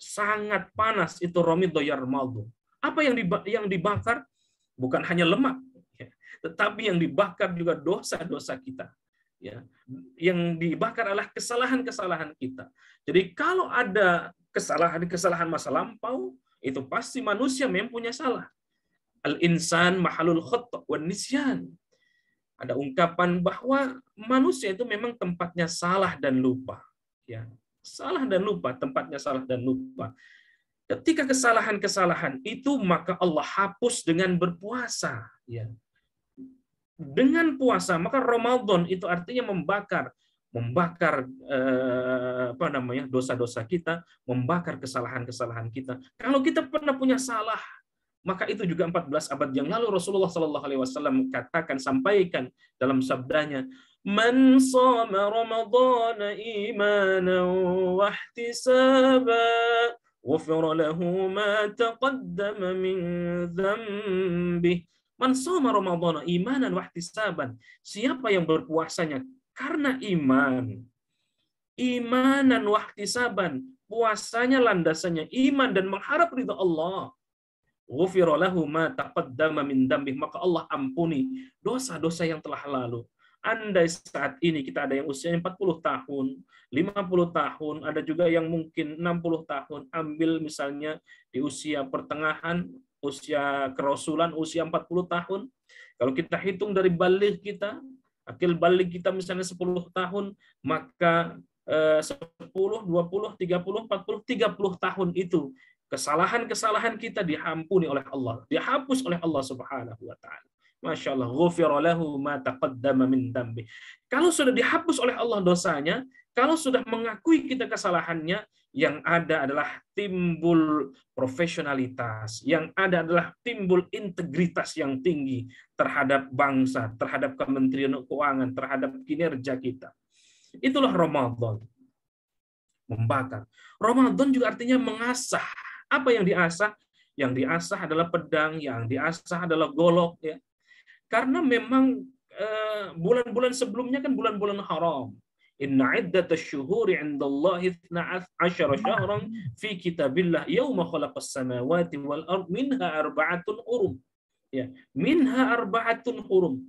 Sangat panas itu Romidho Yarmadu. Apa yang dibakar? Bukan hanya lemak, tetapi yang dibakar juga dosa-dosa kita. Ya, yang dibakar adalah kesalahan-kesalahan kita. Jadi kalau ada kesalahan masa lampau, itu pasti manusia mempunyai salah. Al-insan mahalul khata' wan nisyan. Ada ungkapan bahwa manusia itu memang tempatnya salah dan lupa. Ya, salah dan lupa, tempatnya salah dan lupa. Ketika kesalahan-kesalahan itu maka Allah hapus dengan berpuasa. Ya. Dengan puasa maka Ramadan itu artinya membakar dosa-dosa kita, membakar kesalahan-kesalahan kita. Kalau kita pernah punya salah, maka itu juga 14 abad yang lalu Rasulullah Shallallahu Alaihi Wasallam sampaikan dalam sabdanya, "Man shama Ramadhana imanan wa ihtisaban, ghufira lahu ma taqaddama min dzambih." Man shoma Ramadhana imanan wa ihtisaban. Siapa yang berpuasanya karena imanan wa ihtisaban, puasanya landasannya iman dan mengharap ridha Allah. Ghufira lahu ma taqaddama min dzambih, maka Allah ampuni dosa-dosa yang telah lalu. Andai saat ini kita ada yang usianya 40 tahun, 50 tahun, ada juga yang mungkin 60 tahun, ambil misalnya di usia pertengahan, usia kerasulan, usia 40 tahun. Kalau kita hitung dari balik kita, akil balik kita misalnya 10 tahun, maka 10, 20, 30, 40, 30 tahun itu kesalahan-kesalahan kita diampuni oleh Allah, dihapus oleh Allah Subhanahu wa taala. Masya Allah, ghufira lahu ma taqaddama min dzambih. Kalau sudah dihapus oleh Allah dosanya, kalau sudah mengakui kita kesalahannya, yang ada adalah timbul profesionalitas, yang ada adalah timbul integritas yang tinggi terhadap bangsa, terhadap Kementerian Keuangan, terhadap kinerja kita. Itulah Ramadan. Membakar. Ramadan juga artinya mengasah. Apa yang diasah? Yang diasah adalah pedang, yang diasah adalah golok, ya. Karena memang bulan-bulan sebelumnya kan bulan-bulan haram. Inna iddatash syuhuri 'indallahi 12 syahran fi kitabillah yauma khalaqas samawati wal ard minha arba'atun hurum. Ya, minha arba'atun hurum.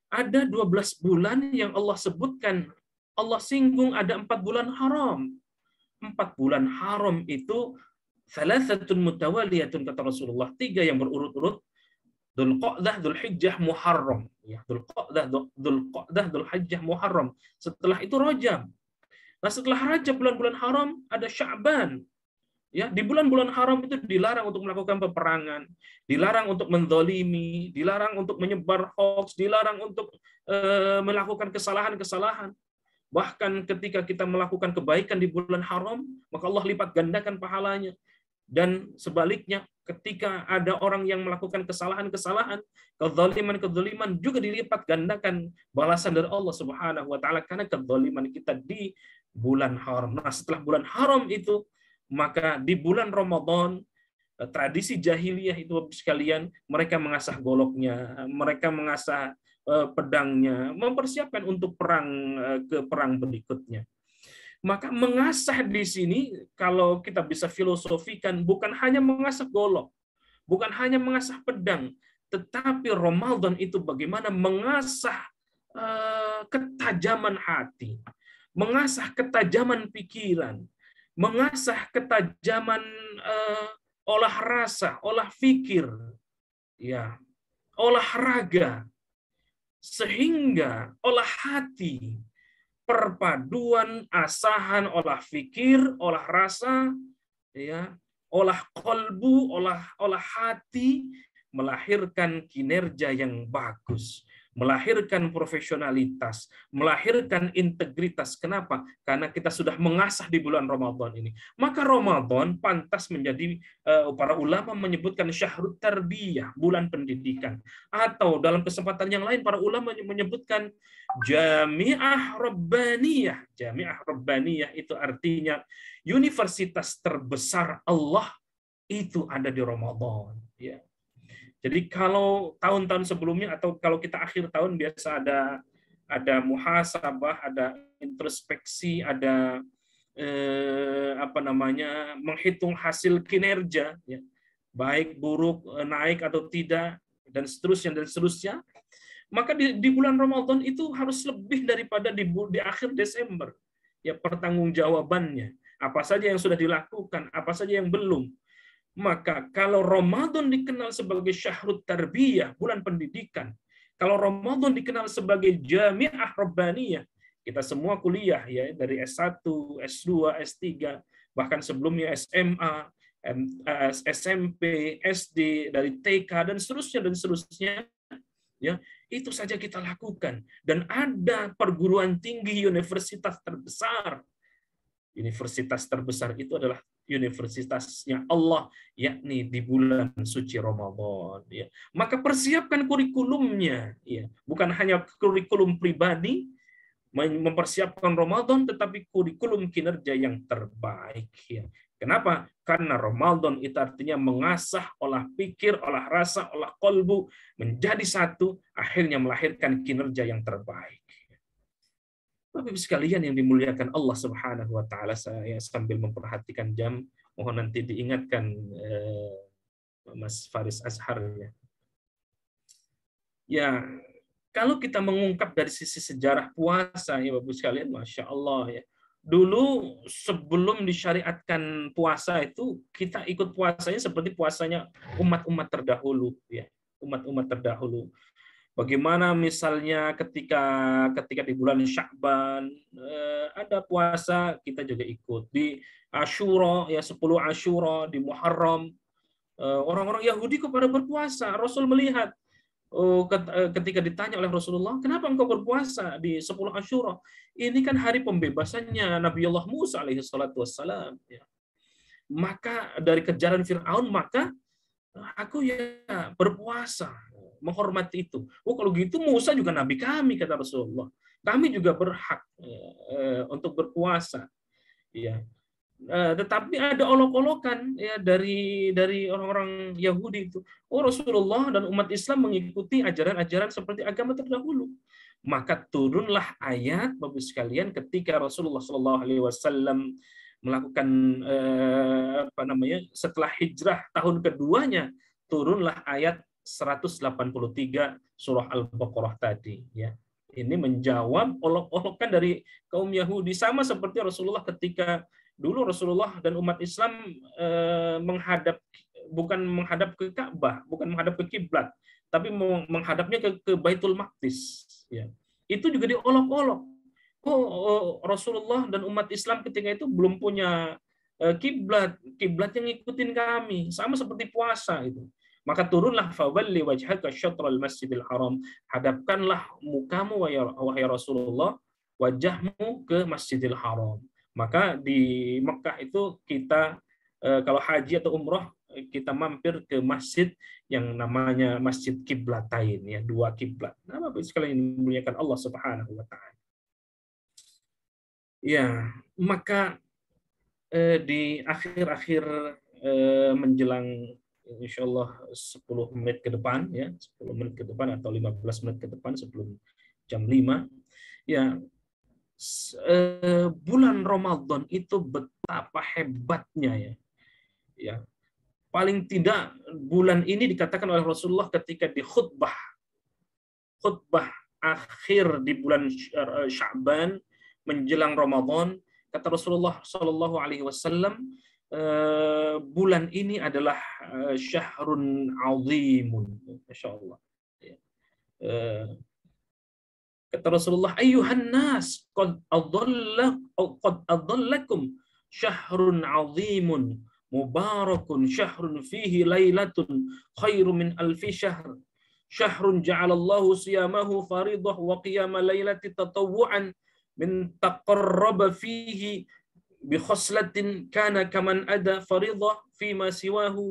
Ada 12 bulan yang Allah sebutkan, Allah singgung ada 4 bulan haram. 4 bulan haram itu thalathatun mutawaliyatun kata Rasulullah, 3 yang berurut-urut. Dzulqa'dah, Dzulhijjah, Muharram. Ya, Dzulqa'dah, Dzulhijjah, Muharram. Setelah itu Rajab. Nah, setelah Rajab bulan-bulan haram ada Sya'ban. Ya, di bulan-bulan haram itu dilarang untuk melakukan peperangan, dilarang untuk menzalimi, dilarang untuk menyebar hoax, dilarang untuk melakukan kesalahan-kesalahan. Bahkan ketika kita melakukan kebaikan di bulan haram, maka Allah lipat gandakan pahalanya. Dan sebaliknya, ketika ada orang yang melakukan kesalahan-kesalahan, kezaliman-kezaliman juga dilipat gandakan balasan dari Allah Subhanahu wa taala karena kezaliman kita di bulan haram. Nah, setelah bulan haram itu, maka di bulan Ramadan, tradisi jahiliyah itu sekalian, mereka mengasah goloknya, mereka mengasah pedangnya, mempersiapkan untuk perang berikutnya. Maka mengasah di sini, kalau kita bisa filosofikan, bukan hanya mengasah golok, bukan hanya mengasah pedang, tetapi Ramadan itu bagaimana mengasah ketajaman hati, mengasah ketajaman pikiran, mengasah ketajaman olah rasa, olah fikir, ya, olahraga, sehingga olah hati, perpaduan asahan olah fikir, olah rasa, ya, olah kolbu, olah hati melahirkan kinerja yang bagus, melahirkan profesionalitas, melahirkan integritas. Kenapa? Karena kita sudah mengasah di bulan Ramadan ini. Maka Ramadan pantas menjadi, para ulama menyebutkan syahrut tarbiyah, bulan pendidikan. Atau dalam kesempatan yang lain para ulama menyebutkan jami'ah rabbaniyah. Jami'ah rabbaniyah itu artinya universitas terbesar Allah itu ada di Ramadan. Ya. Jadi kalau tahun-tahun sebelumnya atau kalau kita akhir tahun biasa ada muhasabah, ada introspeksi, ada menghitung hasil kinerja, ya, baik buruk, naik atau tidak, dan seterusnya. Maka di bulan Ramadan itu harus lebih daripada di akhir Desember. Ya, pertanggungjawabannya apa saja yang sudah dilakukan, apa saja yang belum. Maka kalau Ramadan dikenal sebagai syahrut tarbiyah, bulan pendidikan, kalau Ramadan dikenal sebagai jami'ah rabbaniyah, kita semua kuliah ya, dari S1, S2, S3, bahkan sebelumnya SMA, SMP, SD, dari TK dan seterusnya ya, itu saja kita lakukan. Dan ada perguruan tinggi universitas terbesar. Universitas terbesar itu adalah universitasnya Allah, yakni di bulan suci Ramadan. Ya. Maka persiapkan kurikulumnya, ya. Bukan hanya kurikulum pribadi, mempersiapkan Ramadan, tetapi kurikulum kinerja yang terbaik. Ya. Kenapa? Karena Ramadan itu artinya mengasah olah pikir, olah rasa, olah kolbu, menjadi satu, akhirnya melahirkan kinerja yang terbaik. Bapak Ibu sekalian yang dimuliakan Allah Subhanahu wa taala, saya sambil memperhatikan jam, mohon nanti diingatkan Mas Faris Azhar ya. Ya, kalau kita mengungkap dari sisi sejarah puasa ya Bapak Ibu sekalian, Masya Allah ya. Dulu sebelum disyariatkan puasa itu, kita ikut puasanya seperti puasanya umat-umat terdahulu ya, umat-umat terdahulu. Bagaimana misalnya ketika di bulan Sya'ban ada puasa, kita juga ikut. Di Asyura ya, 10 Asyura, di Muharram orang-orang Yahudi kepada berpuasa. Rasul melihat ketika ditanya oleh Rasulullah, kenapa engkau berpuasa di 10 Asyura? Ini kan hari pembebasannya Nabiullah Musa alaihi salatu wassalam ya. Maka dari kejaran Firaun, maka aku ya berpuasa, menghormati itu. Oh kalau gitu Musa juga nabi kami, kata Rasulullah. Kami juga berhak untuk berpuasa. Ya. Tetapi ada olok-olokan ya dari orang-orang Yahudi itu. Oh Rasulullah dan umat Islam mengikuti ajaran-ajaran seperti agama terdahulu. Maka turunlah ayat Bapak sekalian ketika Rasulullah SAW melakukan setelah hijrah tahun keduanya, turunlah ayat 183 surah Al-Baqarah tadi ya. Ini menjawab olok-olokan dari kaum Yahudi, sama seperti Rasulullah ketika dulu Rasulullah dan umat Islam bukan menghadap ke Ka'bah, bukan menghadap ke kiblat, tapi menghadapnya ke Baitul Maqdis ya. Itu juga diolok-olok. Rasulullah dan umat Islam ketika itu belum punya kiblat yang ngikutin kami, sama seperti puasa itu. Maka turunlah fawalli wajhaka syatral masjidil haram, hadapkanlah mukamu wahai Rasulullah, wajahmu ke Masjidil Haram. Maka di Mekah itu kita kalau haji atau umroh kita mampir ke masjid yang namanya Masjid Kiblatain ya, 2 kiblat. Nah, Bapak sekalian dimuliakan Allah Subhanahu wa taala. Ya, maka di akhir-akhir menjelang insyaallah 10 menit ke depan ya, 10 menit ke depan atau 15 menit ke depan sebelum jam 5 ya, bulan Ramadan itu betapa hebatnya ya. Ya. Paling tidak bulan ini dikatakan oleh Rasulullah ketika di khutbah akhir di bulan Sya'ban menjelang Ramadan, kata Rasulullah Shallallahu Alaihi Wasallam, bulan ini adalah syahrun azimun, masya Allah. Kata Rasulullah, ayuhan nas, qad adallakum syahrun azimun mubarakun syahrun fihi lailatun khairu min alfi syahr. Syahrun ja'alallahu siyamahu faridah wa qiyama lailati tatawwu'an min taqarraba fihi bi khoslatin kana kaman ada faridah fima siwahu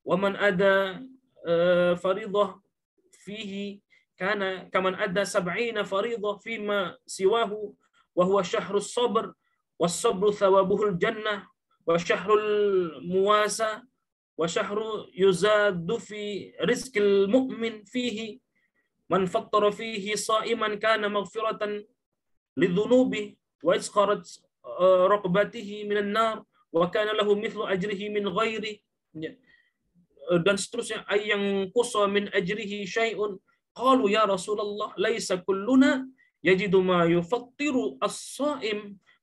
wa man ada faridah fihi kana kaman ada sab'ina faridah fima siwahu wa huwa syahrus sabr was sabru thawabuhul jannah wa syahrul muwasa wa syahru yuzadu fi rizqil mu'min fihi man fattara fihi sha'iman kana maghfiratan lidzunubi wa isqarat raqabatihi minan nar wa kana lahu mithlu ajrihi min ghairi, dan seterusnya, ayang qusa min ajrihi syai'un qalu ya Rasulullah laisa kulluna yajidu ma yufattiru as-sha'im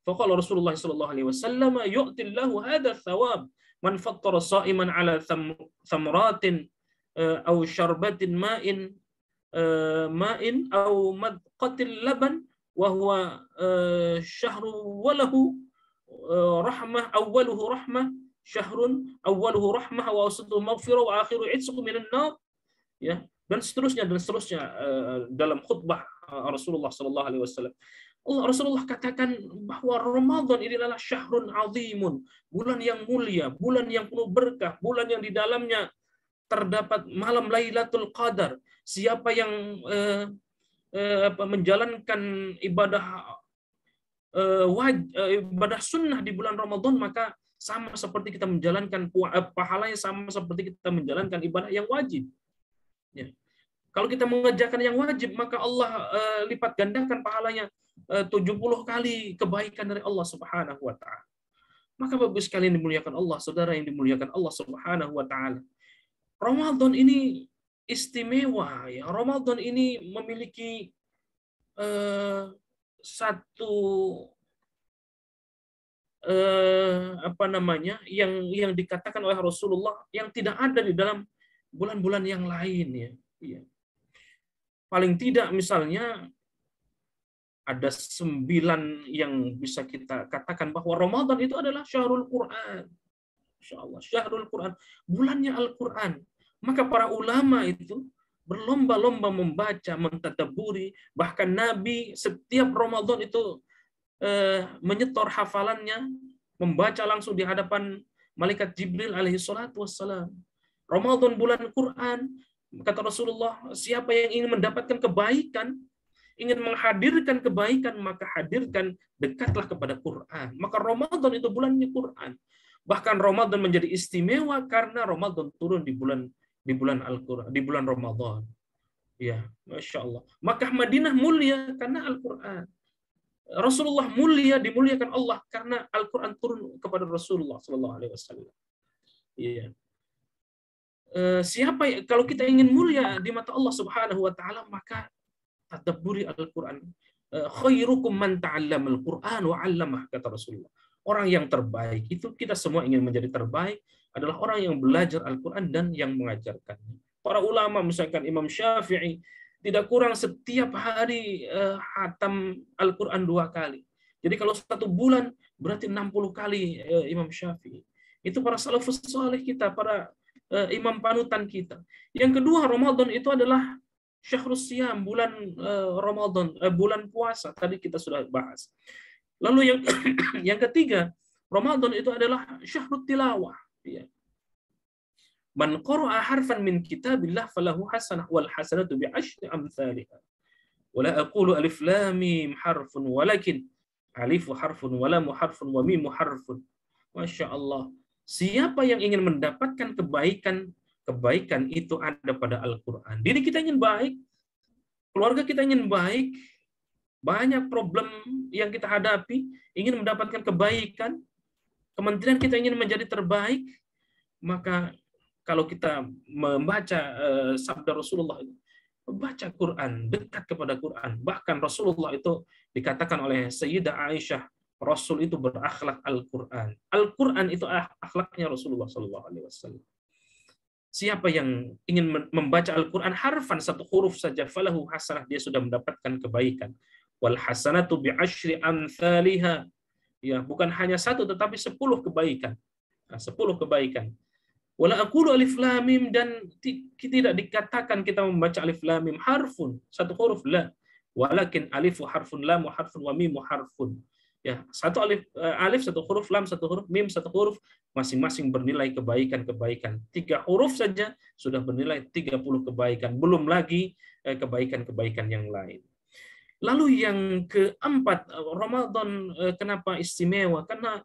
faqala Rasulullah sallallahu alaihi wasallam yu'tillahu hadha thawab man fattara sha'iman ala thamratin aw syarbatin ma'in aw madqatil laban wa huwa syahru walahu rahmah awwaluhu rahmah syahrun awwaluhu rahmah wa awsatuhu maghfirah wa akhiru itqu minan nar, ya, dan seterusnya dalam khutbah Rasulullah sallallahu alaihi wasallam. Rasulullah katakan bahwa Ramadan ini adalah syahrun azimun, bulan yang mulia, bulan yang penuh berkah, bulan yang di dalamnya terdapat malam Lailatul Qadar. Siapa yang menjalankan ibadah ibadah sunnah di bulan Ramadan, maka sama seperti kita menjalankan pahalanya sama seperti kita menjalankan ibadah yang wajib. Ya. Kalau kita mengerjakan yang wajib, maka Allah lipat gandakan pahalanya 70 kali kebaikan dari Allah Subhanahu wa taala. Maka Bapak sekalian dimuliakan Allah, saudara yang dimuliakan Allah Subhanahu wa taala. Ramadan ini istimewa, ya. Ramadan ini memiliki satu yang dikatakan oleh Rasulullah yang tidak ada di dalam bulan-bulan yang lain, ya. Iya. Paling tidak misalnya ada 9 yang bisa kita katakan bahwa Ramadan itu adalah syahrul Quran. Insyaallah, syahrul Quran, bulannya Al-Quran. Maka para ulama itu berlomba-lomba membaca, mentadabburi, bahkan Nabi setiap Ramadan itu menyetor hafalannya, membaca langsung di hadapan malaikat Jibril alaihi salatu wassalam. Ramadan bulan Quran, kata Rasulullah, siapa yang ingin mendapatkan kebaikan, ingin menghadirkan kebaikan, maka hadirkan, dekatlah kepada Quran. Maka Ramadan itu bulannya Quran. Bahkan Ramadan menjadi istimewa karena Ramadan turun di bulan Al-Quran, di bulan Ramadan. Ya, Masya Allah. Maka Madinah mulia karena Al-Quran. Rasulullah mulia, dimuliakan Allah karena Al-Quran turun kepada Rasulullah Sallallahu Alaihi Wasallam. Ya. Kalau kita ingin mulia di mata Allah Subhanahu Wa Taala, maka tadabburi Al-Quran. Khairukum man ta'allamal Quran wa 'allamah, kata Rasulullah. Orang yang terbaik itu, kita semua ingin menjadi terbaik, adalah orang yang belajar Al-Quran dan yang mengajarkannya. Para ulama misalkan Imam Syafi'i tidak kurang setiap hari hatam Al-Quran 2 kali. Jadi kalau 1 bulan berarti 60 kali Imam Syafi'i. Itu para salafus saleh kita, para imam panutan kita. Yang kedua, Ramadan itu adalah Syahrus Siyam, bulan Ramadan, bulan puasa. Tadi kita sudah bahas. Lalu yang ketiga, Ramadan itu adalah Syahrut Tilawah. Ya. Man qara'a harfan min kitabillah falahu hasanah wal hasanatu bi asyri amsalihha. Wala aqulu alif lam mim harfun walakin alifu harfun wa lam harfun wa mim harfun. Masya Allah. Siapa yang ingin mendapatkan kebaikan itu ada pada Al-Quran. Diri kita ingin baik, keluarga kita ingin baik, banyak problem yang kita hadapi, ingin mendapatkan kebaikan, kementerian kita ingin menjadi terbaik, maka kalau kita membaca sabda Rasulullah, baca Quran, dekat kepada Quran. Bahkan Rasulullah itu dikatakan oleh Sayyidah Aisyah, Rasul itu berakhlak Al-Quran. Al-Quran itu akhlaknya Rasulullah SAW. Siapa yang ingin membaca Al-Quran harfan, 1 huruf saja, falahu hasanah, dia sudah mendapatkan kebaikan. Wal hasanatu bi asyri amsalihha. Ya, bukan hanya 1 tetapi 10 kebaikan. Nah, 10 kebaikan. Wala aqulu alif lam mim, dan tidak dikatakan kita membaca alif lam mim harfun, satu huruf, la. Walakin alifu harfun, lam harfun, wa mim harfun. Ya, satu alif satu huruf, lam satu huruf, mim satu huruf, masing-masing bernilai kebaikan-kebaikan. 3 huruf saja sudah bernilai 30 kebaikan, belum lagi kebaikan-kebaikan yang lain. Lalu yang keempat, Ramadan kenapa istimewa? Karena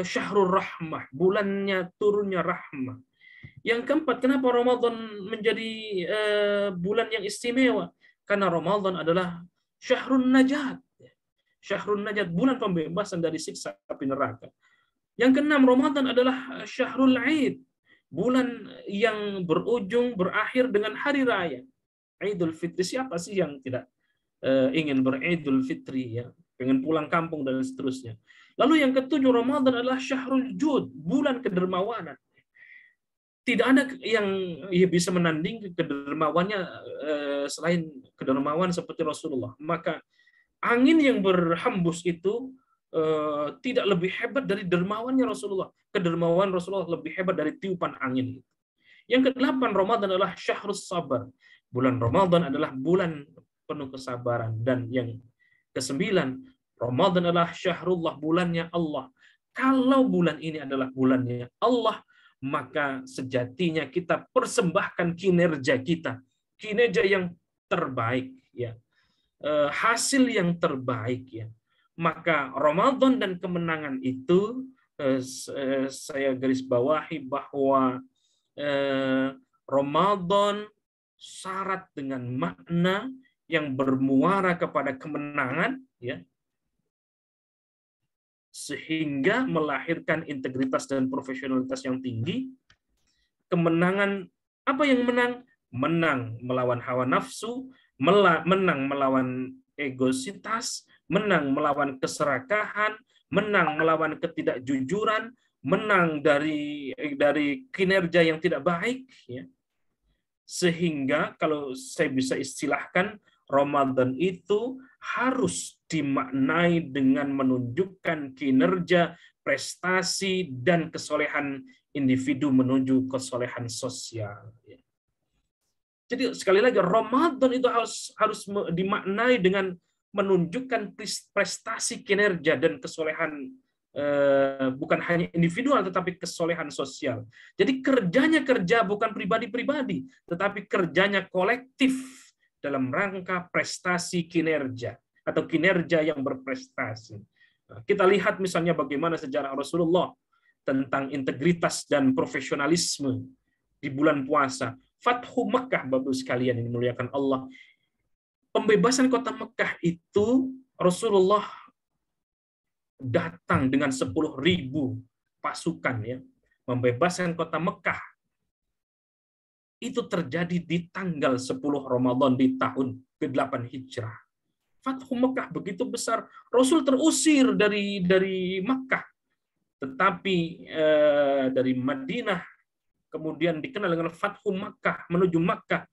syahrul rahmah, bulannya turunnya rahmah. Yang keempat, kenapa Ramadan menjadi bulan yang istimewa? Karena Ramadan adalah syahrul najat. Syahrul najat, bulan pembebasan dari siksa api neraka. Yang keenam, Ramadan adalah syahrul Aid, bulan yang berakhir dengan hari raya. Idul Fitri, siapa sih yang tidak ingin beridul fitri, ya, pengen pulang kampung dan seterusnya. Lalu yang ketujuh, Ramadan adalah syahrul jud, bulan kedermawanan. Tidak ada yang bisa menanding kedermawannya selain kedermawan seperti Rasulullah. Maka angin yang berhembus itu tidak lebih hebat dari dermawannya Rasulullah. Kedermawan Rasulullah lebih hebat dari tiupan angin. Yang kedelapan, Ramadan adalah syahrus sabar. Bulan Ramadan adalah bulan penuh kesabaran. Dan yang kesembilan, Ramadan adalah syahrullah, bulannya Allah. Kalau bulan ini adalah bulannya Allah, maka sejatinya kita persembahkan kinerja kita, kinerja yang terbaik, ya, hasil yang terbaik, ya. Maka Ramadan dan kemenangan itu saya garis bawahi bahwa Ramadan syarat dengan makna yang bermuara kepada kemenangan, ya, sehingga melahirkan integritas dan profesionalitas yang tinggi. Kemenangan, apa yang menang? Menang melawan hawa nafsu, menang melawan egositas, menang melawan keserakahan, menang melawan ketidakjujuran, menang dari kinerja yang tidak baik, ya. Sehingga kalau saya bisa istilahkan, Ramadan itu harus dimaknai dengan menunjukkan kinerja, prestasi, dan kesolehan individu menuju kesolehan sosial. Jadi sekali lagi, Ramadan itu harus dimaknai dengan menunjukkan prestasi, kinerja, dan kesolehan bukan hanya individual tetapi kesolehan sosial. Jadi kerjanya kerja bukan pribadi-pribadi, tetapi kerjanya kolektif dalam rangka prestasi kinerja atau kinerja yang berprestasi. Kita lihat misalnya bagaimana sejarah Rasulullah tentang integritas dan profesionalisme di bulan puasa. Fathu Mekah, Bapak sekalian yang dimuliakan Allah. Pembebasan kota Mekah itu Rasulullah datang dengan 10.000 pasukan, ya, membebaskan kota Mekah. Itu terjadi di tanggal 10 Ramadan di tahun ke-8 Hijrah. Fathu Mekah begitu besar, Rasul terusir dari Mekah, tetapi dari Madinah kemudian dikenal dengan Fathu Mekah, menuju Mekah.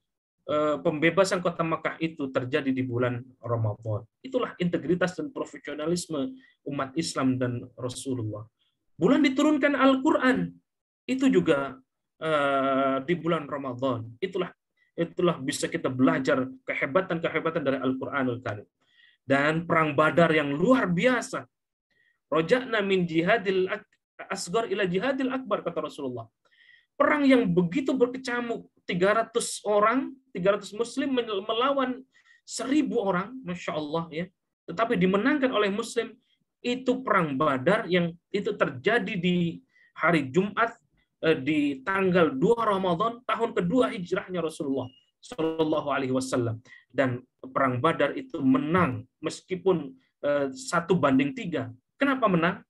Pembebasan kota Makkah itu terjadi di bulan Ramadan. Itulah integritas dan profesionalisme umat Islam dan Rasulullah. Bulan diturunkan Al-Quran itu juga di bulan Ramadan. Itulah bisa kita belajar kehebatan dari Al-Quranul Karim. Dan perang Badar yang luar biasa. Roja'na min jihadil asghar ila jihadil akbar, kata Rasulullah. Perang yang begitu berkecamuk, 300 muslim melawan 1.000 orang, Masya Allah, ya. Tetapi dimenangkan oleh muslim. Itu perang Badar yang itu terjadi di hari Jumat di tanggal 2 Ramadan tahun kedua hijrahnya Rasulullah Shallallahu Alaihi Wasallam. Dan perang Badar itu menang meskipun 1-3. Kenapa menang?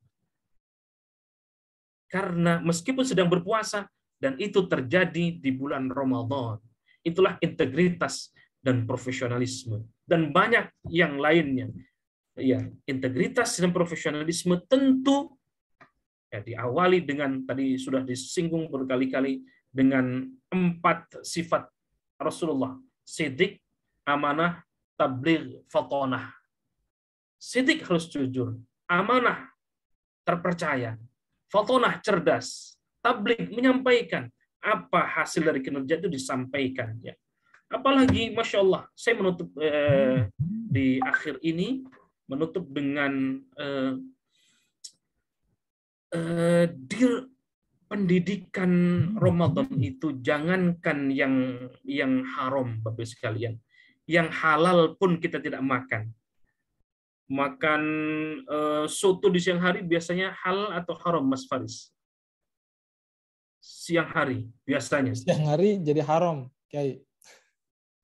Karena meskipun sedang berpuasa, dan itu terjadi di bulan Ramadan. Itulah integritas dan profesionalisme. Dan banyak yang lainnya. Ya, integritas dan profesionalisme tentu ya, diawali dengan, tadi sudah disinggung berkali-kali, dengan 4 sifat Rasulullah. Sidik, amanah, tabligh, fatonah. Sidik harus jujur. Amanah, terpercaya. fatonah, cerdas, tablik, menyampaikan apa hasil dari kinerja itu disampaikan. Ya. Apalagi, Masya Allah, saya menutup di akhir ini, menutup dengan di pendidikan Ramadan itu jangankan yang haram, Bapak sekalian, yang halal pun kita tidak makan. Makan soto di siang hari biasanya halal atau haram, Mas Faris? Siang hari biasanya. Siang hari jadi haram, Kiai.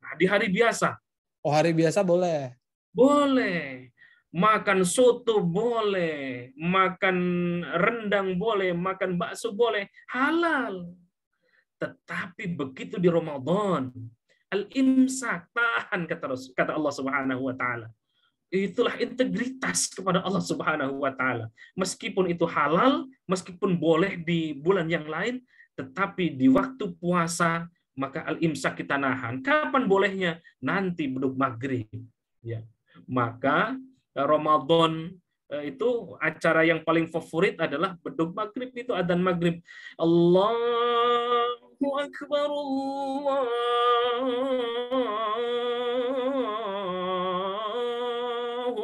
Nah, di hari biasa. Oh, hari biasa boleh. Boleh. Makan soto boleh, makan rendang boleh, makan bakso boleh, halal. Tetapi begitu di Ramadan, al-imsak, tahan, kata Allah Subhanahu wa taala. Itulah integritas kepada Allah Subhanahu wa taala. Meskipun itu halal, meskipun boleh di bulan yang lain, tetapi di waktu puasa maka al-imsak kita nahan. Kapan bolehnya? Nanti beduk maghrib. Ya. Maka Ramadan itu acara yang paling favorit adalah beduk maghrib, itu adzan maghrib. Allahu Akbar, Allahu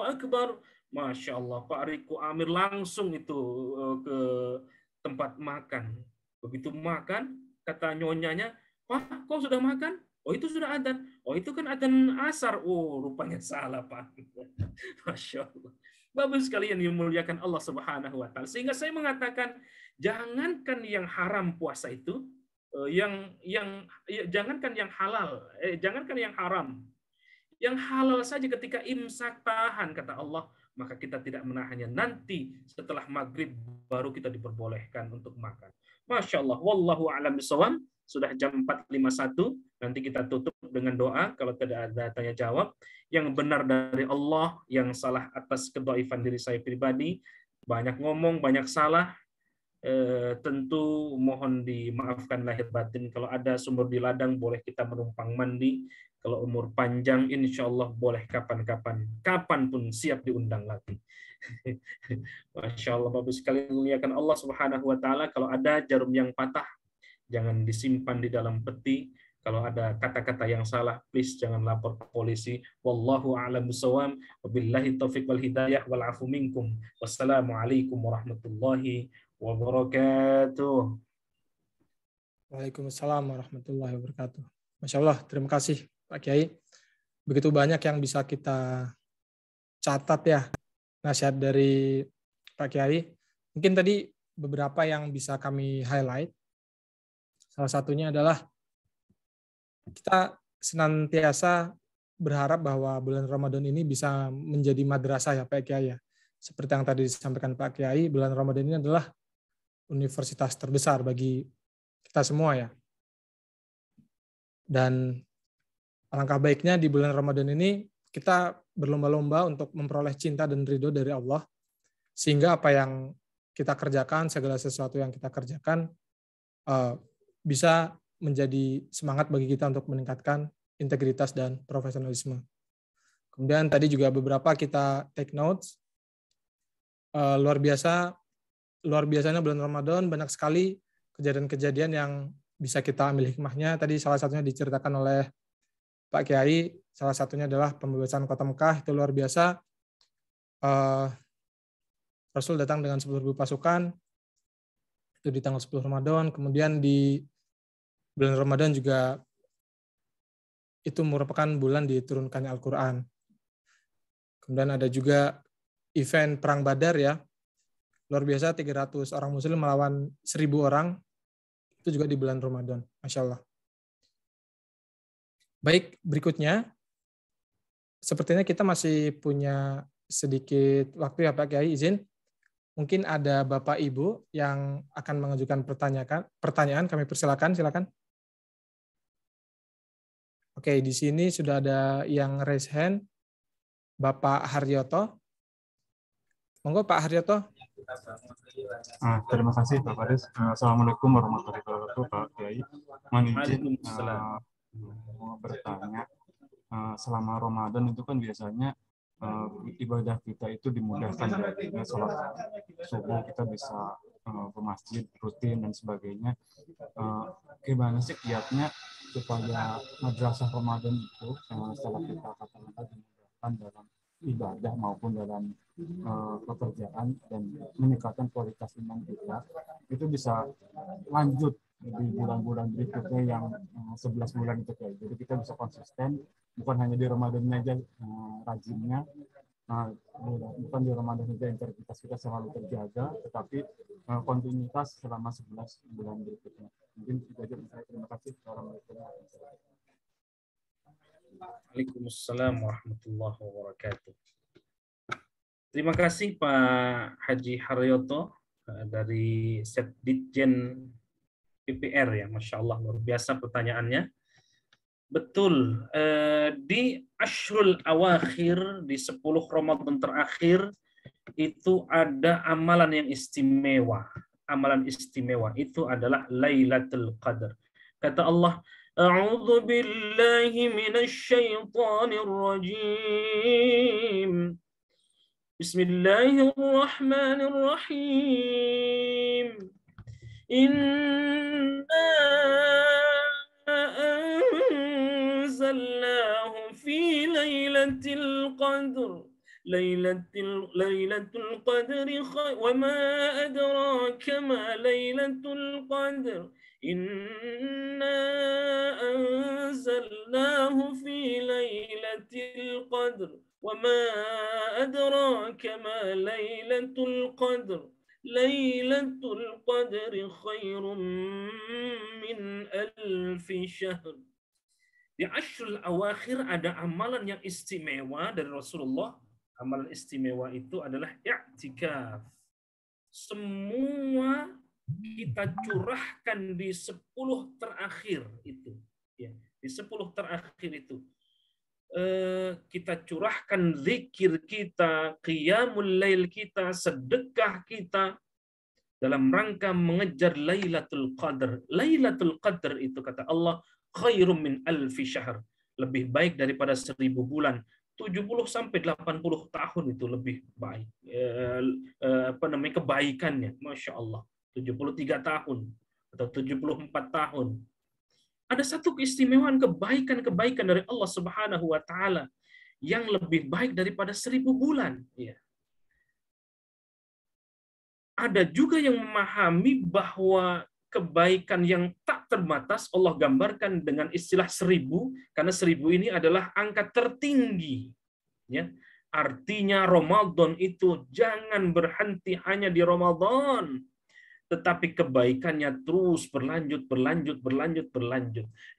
Akbar. Masya Allah, Pak Riko Amir langsung itu ke tempat makan. Begitu makan, kata nyonyanya, Pak, kau sudah makan? Oh, itu sudah adzan. Oh, itu kan adzan asar. Oh, rupanya salah, Pak. Masya Allah. Bapak sekalian yang memuliakan Allah Subhanahu wa taala. Sehingga saya mengatakan, jangankan yang haram puasa itu, jangankan yang halal, jangankan yang haram. Yang halal saja ketika imsak tahan, kata Allah, maka kita tidak menahannya. Nanti setelah maghrib baru kita diperbolehkan untuk makan. Masya Allah. Wallahu a'lam bishawab. Sudah jam 4.51, nanti kita tutup dengan doa kalau tidak ada tanya jawab. Yang benar dari Allah, yang salah atas kedhaifan diri saya pribadi, banyak ngomong, banyak salah, tentu mohon dimaafkan lahir batin. Kalau ada sumur di ladang, boleh kita menumpang mandi. Kalau umur panjang, insya Allah boleh kapan-kapan, kapanpun siap diundang lagi. Masya Allah, Bapak sekalian muliakan Allah Subhanahu wa taala. Kalau ada jarum yang patah, jangan disimpan di dalam peti. Kalau ada kata-kata yang salah, please jangan lapor ke polisi. Wallahu a'lam bishawab. Wabillahi taufiq wal hidayah wal afu minkum. Wassalamualaikum warahmatullahi wabarakatuh. Waalaikumsalam warahmatullahi wabarakatuh. Masya Allah, terima kasih Pak Kiai. Begitu banyak yang bisa kita catat ya, nasihat dari Pak Kiai. Mungkin tadi beberapa yang bisa kami highlight. Salah satunya adalah kita senantiasa berharap bahwa bulan Ramadan ini bisa menjadi madrasah ya Pak Kiai ya. Seperti yang tadi disampaikan Pak Kiai, bulan Ramadan ini adalah universitas terbesar bagi kita semua ya. Dan alangkah baiknya di bulan Ramadan ini kita berlomba-lomba untuk memperoleh cinta dan ridho dari Allah, sehingga apa yang kita kerjakan, segala sesuatu yang kita kerjakan bisa menjadi semangat bagi kita untuk meningkatkan integritas dan profesionalisme. Kemudian tadi juga beberapa kita take notes. Luar biasanya bulan Ramadan banyak sekali kejadian-kejadian yang bisa kita ambil hikmahnya. Tadi salah satunya diceritakan oleh Pak Kiai, salah satunya adalah pembebasan kota Mekah, itu luar biasa. Rasul datang dengan 10.000 pasukan, itu di tanggal 10 Ramadan. Kemudian di bulan Ramadan juga itu merupakan bulan diturunkannya Al-Quran. Kemudian ada juga event Perang Badar ya, luar biasa, 300 orang muslim melawan 1.000 orang, itu juga di bulan Ramadan, Masya Allah. Baik, berikutnya, sepertinya kita masih punya sedikit waktu ya Pak Kiai, izin. Mungkin ada Bapak Ibu yang akan mengajukan pertanyaan, kami persilakan, silakan. Oke, di sini sudah ada yang raise hand, Bapak Haryoto. Monggo Pak Haryoto. Terima kasih Pak Faris. Assalamualaikum warahmatullahi wabarakatuh Pak Kiai. Mohon izin mau bertanya, selama Ramadan itu kan biasanya ibadah kita itu dimudahkan ya. Sholat subuh kita bisa ke masjid rutin dan sebagainya. Gimana sih kiatnya supaya madrasah Ramadan itu setelah kita katakan dimudahkan dalam ibadah maupun dalam pekerjaan dan meningkatkan kualitas iman kita, itu bisa lanjut di bulan-bulan berikutnya yang 11 bulan itu kayak. Jadi kita bisa konsisten, bukan hanya di Ramadan aja rajinnya, bukan di Ramadan saja integritas kita selalu terjaga, tetapi kontinuitas selama 11 bulan berikutnya. Mungkin itu aja. Terima kasih. Waalaikumsalam warahmatullahi wabarakatuh. Terima kasih Pak Haji Haryoto dari Setditjen PPR ya, Masya Allah, luar biasa pertanyaannya. Betul, di Ashrul Awakhir, di 10 Ramadan terakhir, itu ada amalan yang istimewa. Amalan istimewa itu adalah Lailatul Qadar. Kata Allah, A'udzu billahi minasyaitonir rajim. Bismillahirrahmanirrahim. Inna anzalnahu fi lailatul qadr. Lailatul qadri wa ma adraka ma lailatul qadr. Inna anzalnahu fi lailatul qadr. وما أدراك ما ليلة القدر ليلة القدر خير من ألف شهر. Di Ashrul Awakhir ada amalan yang istimewa dari Rasulullah. Amalan istimewa itu adalah i'tikaf. Semua kita curahkan di 10 terakhir itu. Ya, di 10 terakhir itu. Kita curahkan zikir kita, qiyamul lail kita, sedekah kita dalam rangka mengejar Lailatul Qadar. Lailatul Qadar itu kata Allah khairum min alfi syahr, lebih baik daripada 1000 bulan. 70 sampai 80 tahun itu lebih baik. Kebaikannya, Masya Allah. 73 tahun atau 74 tahun. Ada satu keistimewaan kebaikan-kebaikan dari Allah Subhanahu wa taala yang lebih baik daripada 1000 bulan. Ya. Ada juga yang memahami bahwa kebaikan yang tak terbatas Allah gambarkan dengan istilah 1000, karena 1000 ini adalah angka tertinggi. Ya. Artinya Ramadan itu jangan berhenti hanya di Ramadan, tetapi kebaikannya terus berlanjut.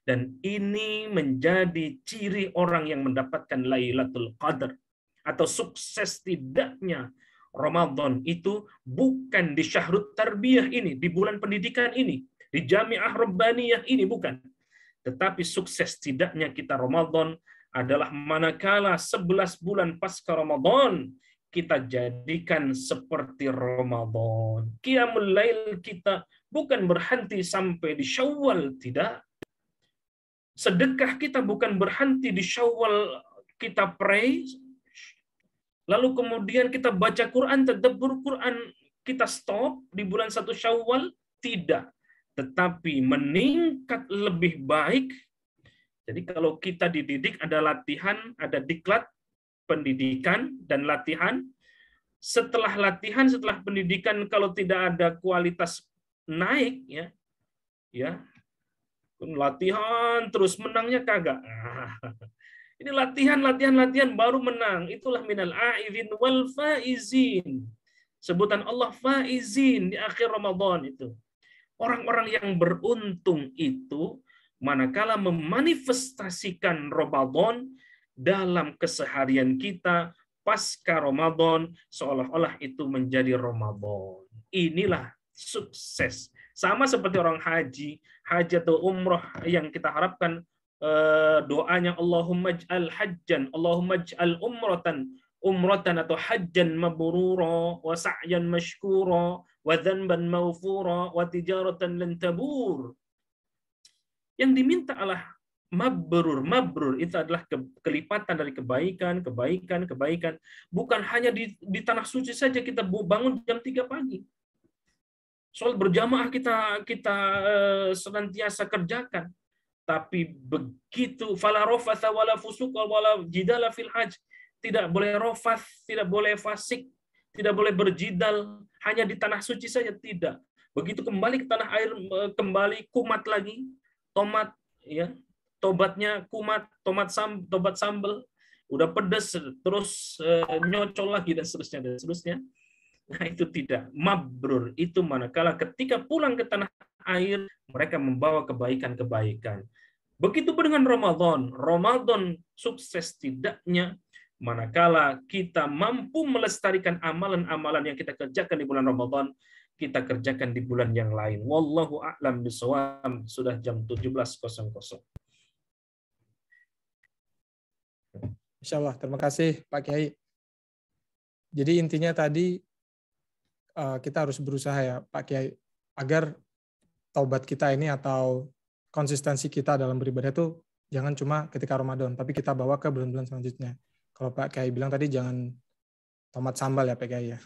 Dan ini menjadi ciri orang yang mendapatkan Lailatul Qadar. Atau sukses tidaknya Ramadan itu bukan di Syahrut Tarbiyah ini, di bulan pendidikan ini, di Jami'ah Rabbaniyah ini, bukan. Tetapi sukses tidaknya kita Ramadan adalah manakala 11 bulan pasca Ramadan kita jadikan seperti Ramadan. Qiyamul Lail kita bukan berhenti sampai di Syawal, tidak. Sedekah kita bukan berhenti di Syawal, kita pray, lalu kemudian kita baca Quran, tadabbur Quran, kita stop di bulan 1 Syawal, tidak. Tetapi meningkat lebih baik. Jadi kalau kita dididik ada latihan, ada diklat, pendidikan dan latihan. Setelah latihan, setelah pendidikan, kalau tidak ada kualitas naik, ya latihan terus, menangnya kagak. Ini latihan baru menang. Itulah minal a'idhin wal faizin. Sebutan Allah faizin di akhir Ramadan itu. Orang-orang yang beruntung itu manakala memanifestasikan Ramadan dalam keseharian kita pasca Ramadan, seolah-olah itu menjadi Ramadan. Inilah sukses. Sama seperti orang haji atau umroh yang kita harapkan doanya Allahumma ij'al hajjan, Allahumma ij'al umratan atau hajjan mabrura wa sa'yan mashkura wa dhanban maghfura wa tijaratan lan tabur. Yang diminta adalah mabrur itu adalah kelipatan dari kebaikan. Bukan hanya di tanah suci saja kita bangun jam 3 pagi. Sholat berjamaah kita senantiasa kerjakan. Tapi begitu fala rafatha wala fusuqa wala jidala fil hajj, tidak boleh rofath, tidak boleh fasik, tidak boleh berjidal hanya di tanah suci saja, tidak. Begitu kembali ke tanah air, kembali kumat lagi, tomat ya, tobatnya kumat, tobat sambal, udah pedes terus nyocol lagi dan seterusnya. Nah, itu tidak mabrur. Itu manakala ketika pulang ke tanah air mereka membawa kebaikan-kebaikan. Begitu dengan Ramadan. Ramadan sukses tidaknya manakala kita mampu melestarikan amalan-amalan yang kita kerjakan di bulan Ramadan, kita kerjakan di bulan yang lain. Wallahu a'lam bishawab. Sudah jam 17.00. Insya Allah, terima kasih Pak Kiai. Jadi intinya tadi kita harus berusaha ya Pak Kiai, agar taubat kita ini atau konsistensi kita dalam beribadah itu jangan cuma ketika Ramadan, tapi kita bawa ke bulan-bulan selanjutnya. Kalau Pak Kiai bilang tadi jangan tomat sambal ya Pak Kiai ya.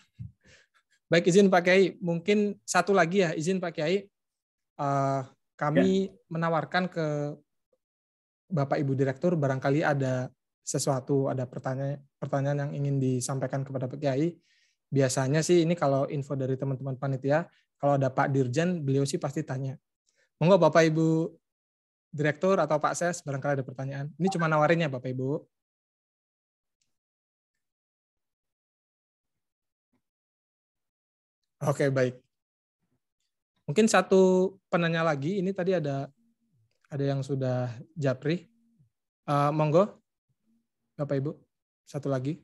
Baik, izin Pak Kiai, mungkin satu lagi ya, izin Pak Kiai, kami menawarkan ke Bapak Ibu Direktur, barangkali ada sesuatu, ada pertanyaan yang ingin disampaikan kepada Pak Kiai. Biasanya sih ini kalau info dari teman-teman panitia, kalau ada Pak Dirjen, beliau sih pasti tanya. Monggo Bapak Ibu Direktur atau Pak Ses, barangkali ada pertanyaan. Ini cuma nawarin ya Bapak Ibu. Oke, baik. Mungkin satu penanya lagi, ini tadi ada yang sudah japri. Monggo Bapak Ibu, satu lagi.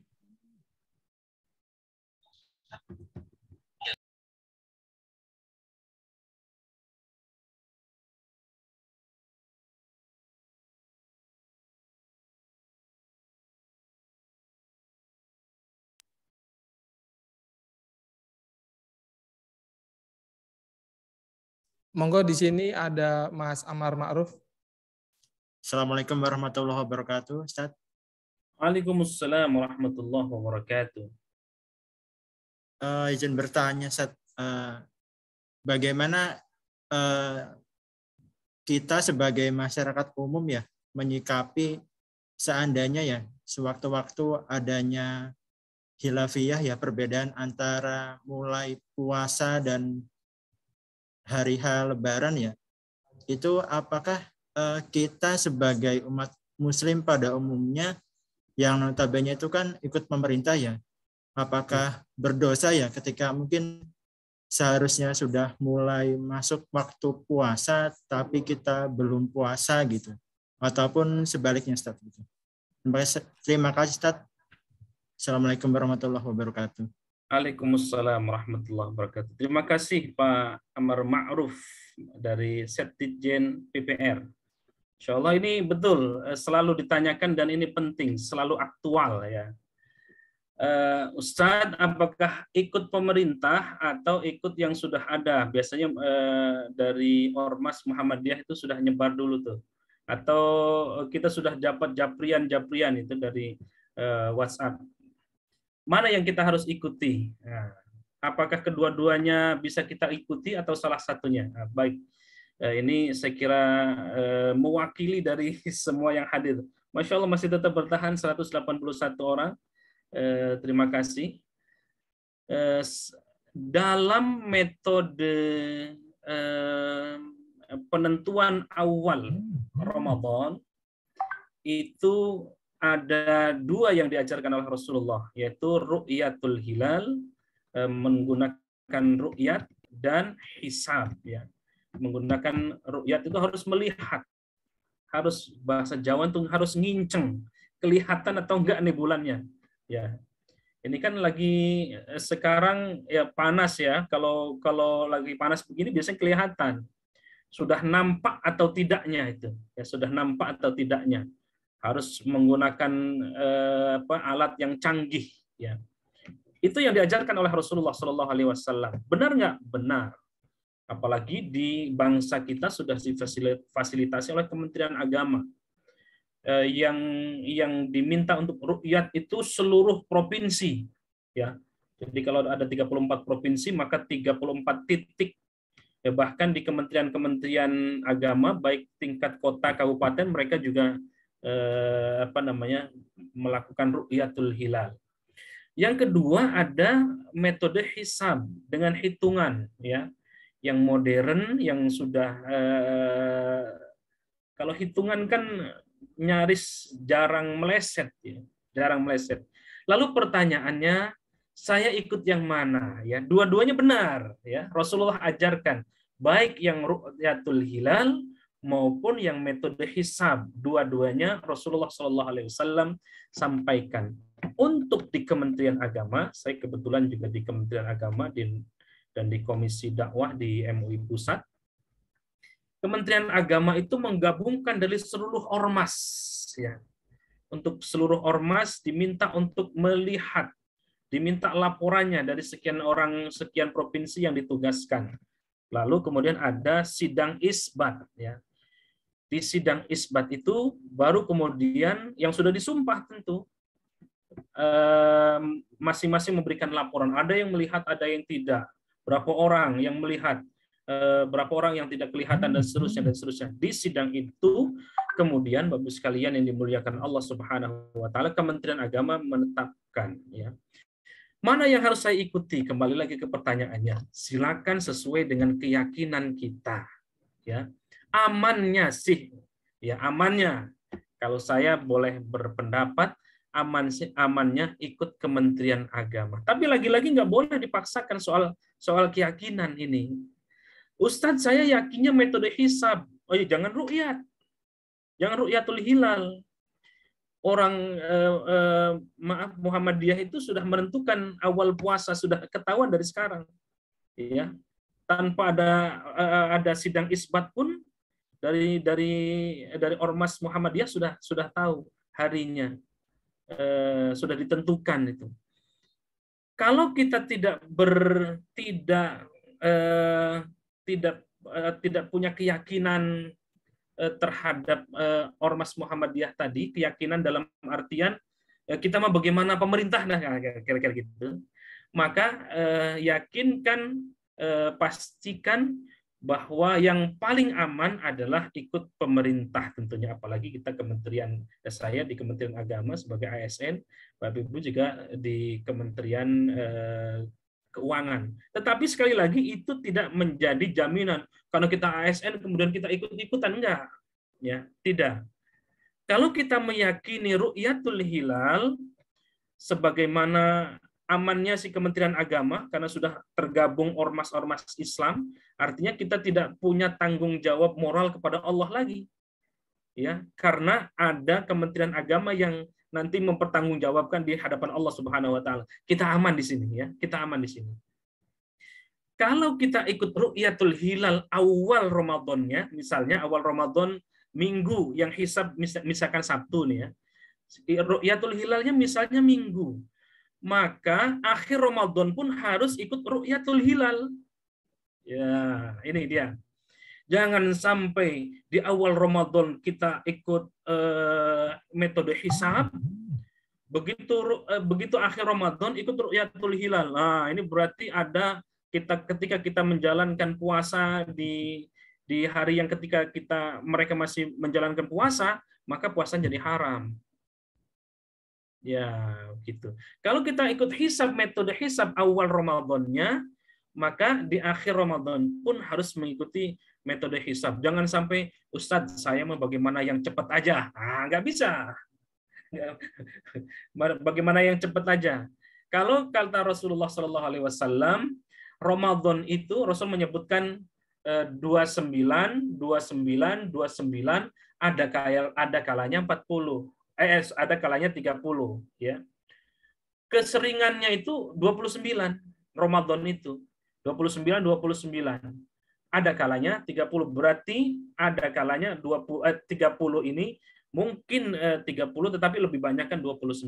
Monggo, di sini ada Mas Amar Ma'ruf. Assalamualaikum warahmatullahi wabarakatuh, Ustaz. Waalaikumsalam warahmatullahi wabarakatuh. Izin bertanya, Ustaz. Bagaimana kita sebagai masyarakat umum ya menyikapi seandainya ya sewaktu-waktu adanya khilafiyah ya, perbedaan antara mulai puasa dan hari H Lebaran ya, itu apakah kita sebagai umat Muslim pada umumnya yang notabene itu kan ikut pemerintah ya, apakah berdosa ya ketika mungkin seharusnya sudah mulai masuk waktu puasa tapi kita belum puasa gitu, ataupun sebaliknya, Ustaz gitu. Terima kasih, Ustaz. Assalamualaikum warahmatullahi wabarakatuh. Waalaikumsalam warahmatullahi wabarakatuh. Terima kasih Pak Amar Ma'ruf dari Setjen PPR. Insya Allah ini betul, selalu ditanyakan dan ini penting, selalu aktual ya. Ustadz, apakah ikut pemerintah atau ikut yang sudah ada? Biasanya dari Ormas Muhammadiyah itu sudah nyebar dulu tuh. Atau kita sudah dapat japrian itu dari WhatsApp. Mana yang kita harus ikuti? Nah, apakah kedua-duanya bisa kita ikuti atau salah satunya? Nah, baik, ini saya kira mewakili dari semua yang hadir. Masya Allah masih tetap bertahan 181 orang. Terima kasih. Dalam metode penentuan awal Ramadan itu ada dua yang diajarkan oleh Rasulullah, yaitu ru'yatul hilal, menggunakan ru'yat, dan hisab ya. Menggunakan ru'yat itu harus melihat, harus bahasa Jawa itu harus nginceng, kelihatan atau enggak nih bulannya ya. Ini kan lagi sekarang ya panas ya, kalau lagi panas begini biasanya kelihatan sudah nampak atau tidaknya itu ya, sudah nampak atau tidaknya. Harus menggunakan alat yang canggih ya. Itu yang diajarkan oleh Rasulullah Shallallahu Alaihi Wasallam. Benar nggak? Benar. Apalagi di bangsa kita sudah difasilitasi oleh Kementerian Agama yang diminta untuk ru'yat itu seluruh provinsi ya. Jadi kalau ada 34 provinsi maka 34 titik Ya, bahkan di kementerian-kementerian agama baik tingkat kota kabupaten mereka juga melakukan ru'yatul hilal. Yang kedua ada metode hisab dengan hitungan, ya, yang modern, yang sudah kalau hitungan kan nyaris jarang meleset, ya, jarang meleset. Lalu pertanyaannya, saya ikut yang mana? Ya, dua-duanya benar, ya. Rasulullah ajarkan baik yang ru'yatul hilal maupun yang metode hisab, dua-duanya Rasulullah SAW sampaikan. Untuk di Kementerian Agama, saya kebetulan juga di Kementerian Agama dan di Komisi Dakwah di MUI Pusat. Kementerian Agama itu menggabungkan dari seluruh ormas, ya. Untuk seluruh ormas diminta untuk melihat, diminta laporannya dari sekian orang, sekian provinsi yang ditugaskan. Lalu kemudian ada sidang isbat, ya. Di sidang isbat itu baru kemudian yang sudah disumpah tentu masing-masing memberikan laporan. Ada yang melihat, ada yang tidak. Berapa orang yang melihat, berapa orang yang tidak kelihatan, dan seterusnya dan seterusnya. Di sidang itu kemudian Bapak sekalian yang dimuliakan Allah Subhanahu wa taala, Kementerian Agama menetapkan, ya, mana yang harus saya ikuti. Kembali lagi ke pertanyaannya. Silakan sesuai dengan keyakinan kita, ya. Amannya sih, ya, amannya. Kalau saya boleh berpendapat, amannya ikut Kementerian Agama. Tapi lagi-lagi nggak boleh dipaksakan soal keyakinan ini. Ustadz, saya yakinnya metode hisab. Oh iya, jangan ru'yat. Jangan ru'yatul hilal. Orang Muhammadiyah itu sudah menentukan awal puasa, sudah ketahuan dari sekarang. Ya. Tanpa ada sidang isbat pun dari ormas Muhammadiyah sudah tahu harinya. Sudah ditentukan itu. Kalau kita tidak punya keyakinan terhadap ormas Muhammadiyah tadi, keyakinan dalam artian kita mah bagaimana pemerintah, nah kira-kira gitu, maka yakinkan, pastikan bahwa yang paling aman adalah ikut pemerintah tentunya, apalagi kita kementerian, saya di Kementerian Agama sebagai ASN, Bapak Ibu juga di Kementerian Keuangan. Tetapi sekali lagi itu tidak menjadi jaminan karena kita ASN kemudian kita ikut-ikutan, enggak, ya, tidak. Kalau kita meyakini ru'yatul hilal sebagaimana amannya si Kementerian Agama karena sudah tergabung ormas-ormas Islam, artinya kita tidak punya tanggung jawab moral kepada Allah lagi, ya, karena ada Kementerian Agama yang nanti mempertanggungjawabkan di hadapan Allah Subhanahu wa taala. Kita aman di sini, ya, kita aman di sini. Kalau kita ikut ru'yatul hilal awal Ramadannya, misalnya awal Ramadan minggu yang hisab misalkan Sabtu nih, ya. Ru'yatul hilalnya misalnya minggu, maka akhir Ramadan pun harus ikut ru'yatul hilal. Ya, ini dia. Jangan sampai di awal Ramadan kita ikut metode hisab, begitu akhir Ramadan ikut ru'yatul hilal. Nah, ini berarti ada ketika kita menjalankan puasa di hari yang ketika mereka masih menjalankan puasa, maka puasa jadi haram. Ya, gitu. Kalau kita ikut hisab, metode hisab awal Ramadannya, maka di akhir Ramadan pun harus mengikuti metode hisab. Jangan sampai, Ustadz, saya mau bagaimana yang cepat aja. Nah, nggak bisa. Bagaimana yang cepat aja. Kalau kata Rasulullah SAW, Ramadan itu Rasul menyebutkan 29, 29, 29, ada kalanya 40. Ada kalanya 30, ya. Keseringannya itu 29 Ramadan itu. 29. Ada kalanya 30, berarti ada kalanya 30 ini mungkin 30 tetapi lebih banyak kan 29.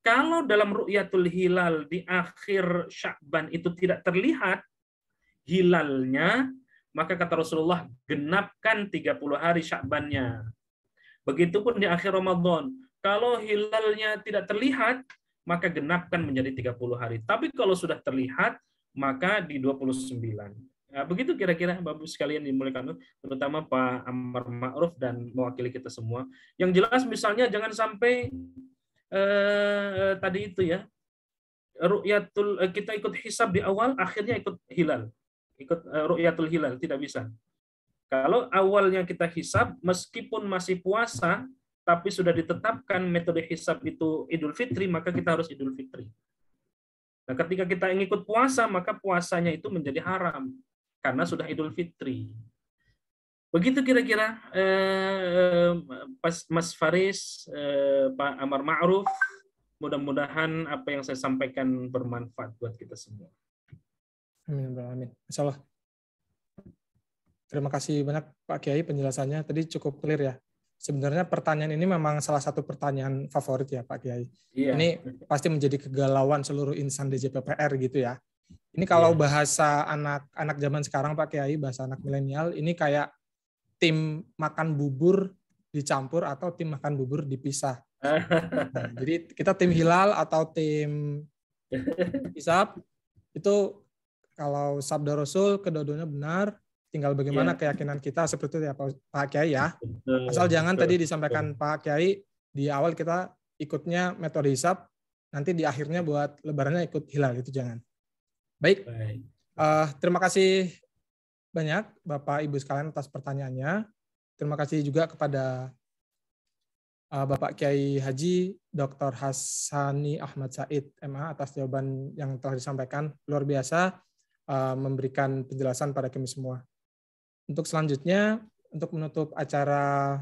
Kalau dalam ru'yatul hilal di akhir Sya'ban itu tidak terlihat hilalnya, maka kata Rasulullah genapkan 30 hari Sya'bannya. Begitupun di akhir Ramadan. Kalau hilalnya tidak terlihat, maka genapkan menjadi 30 hari. Tapi kalau sudah terlihat, maka di 29. Nah, begitu kira-kira Bapak sekalian dimuliakan, terutama Pak Amar Ma'ruf dan mewakili kita semua. Yang jelas misalnya jangan sampai tadi itu ya, kita ikut hisab di awal, akhirnya ikut hilal, ikut ru'yatul hilal, tidak bisa. Kalau awalnya kita hisab, meskipun masih puasa, tapi sudah ditetapkan metode hisab itu Idul Fitri, maka kita harus Idul Fitri. Nah, ketika kita ngikut puasa, maka puasanya itu menjadi haram karena sudah Idul Fitri. Begitu kira-kira Mas Faris, Pak Amar Ma'ruf. Mudah-mudahan apa yang saya sampaikan bermanfaat buat kita semua. Amin. Amin. Insyaallah. Terima kasih banyak Pak Kiai penjelasannya. Tadi cukup clear ya. Sebenarnya pertanyaan ini memang salah satu pertanyaan favorit ya Pak Kiai. Iya. Ini pasti menjadi kegalauan seluruh insan DJPPR gitu ya. Ini kalau bahasa anak zaman sekarang Pak Kiai, bahasa anak milenial, ini kayak tim makan bubur dicampur atau tim makan bubur dipisah. Nah, jadi kita tim hilal atau tim hisab itu kalau sabda Rasul kedua-duanya benar, tinggal bagaimana keyakinan kita seperti itu ya Pak Kiai ya. Asal jangan tadi disampaikan Pak Kiai di awal kita ikutnya metode hisab, nanti di akhirnya buat lebarannya ikut hilal, itu jangan. Baik, terima kasih banyak Bapak Ibu sekalian atas pertanyaannya. Terima kasih juga kepada Bapak Kiai Haji Dr. Hasani Ahmad Said MA atas jawaban yang telah disampaikan, luar biasa memberikan penjelasan pada kami semua. Untuk selanjutnya, untuk menutup acara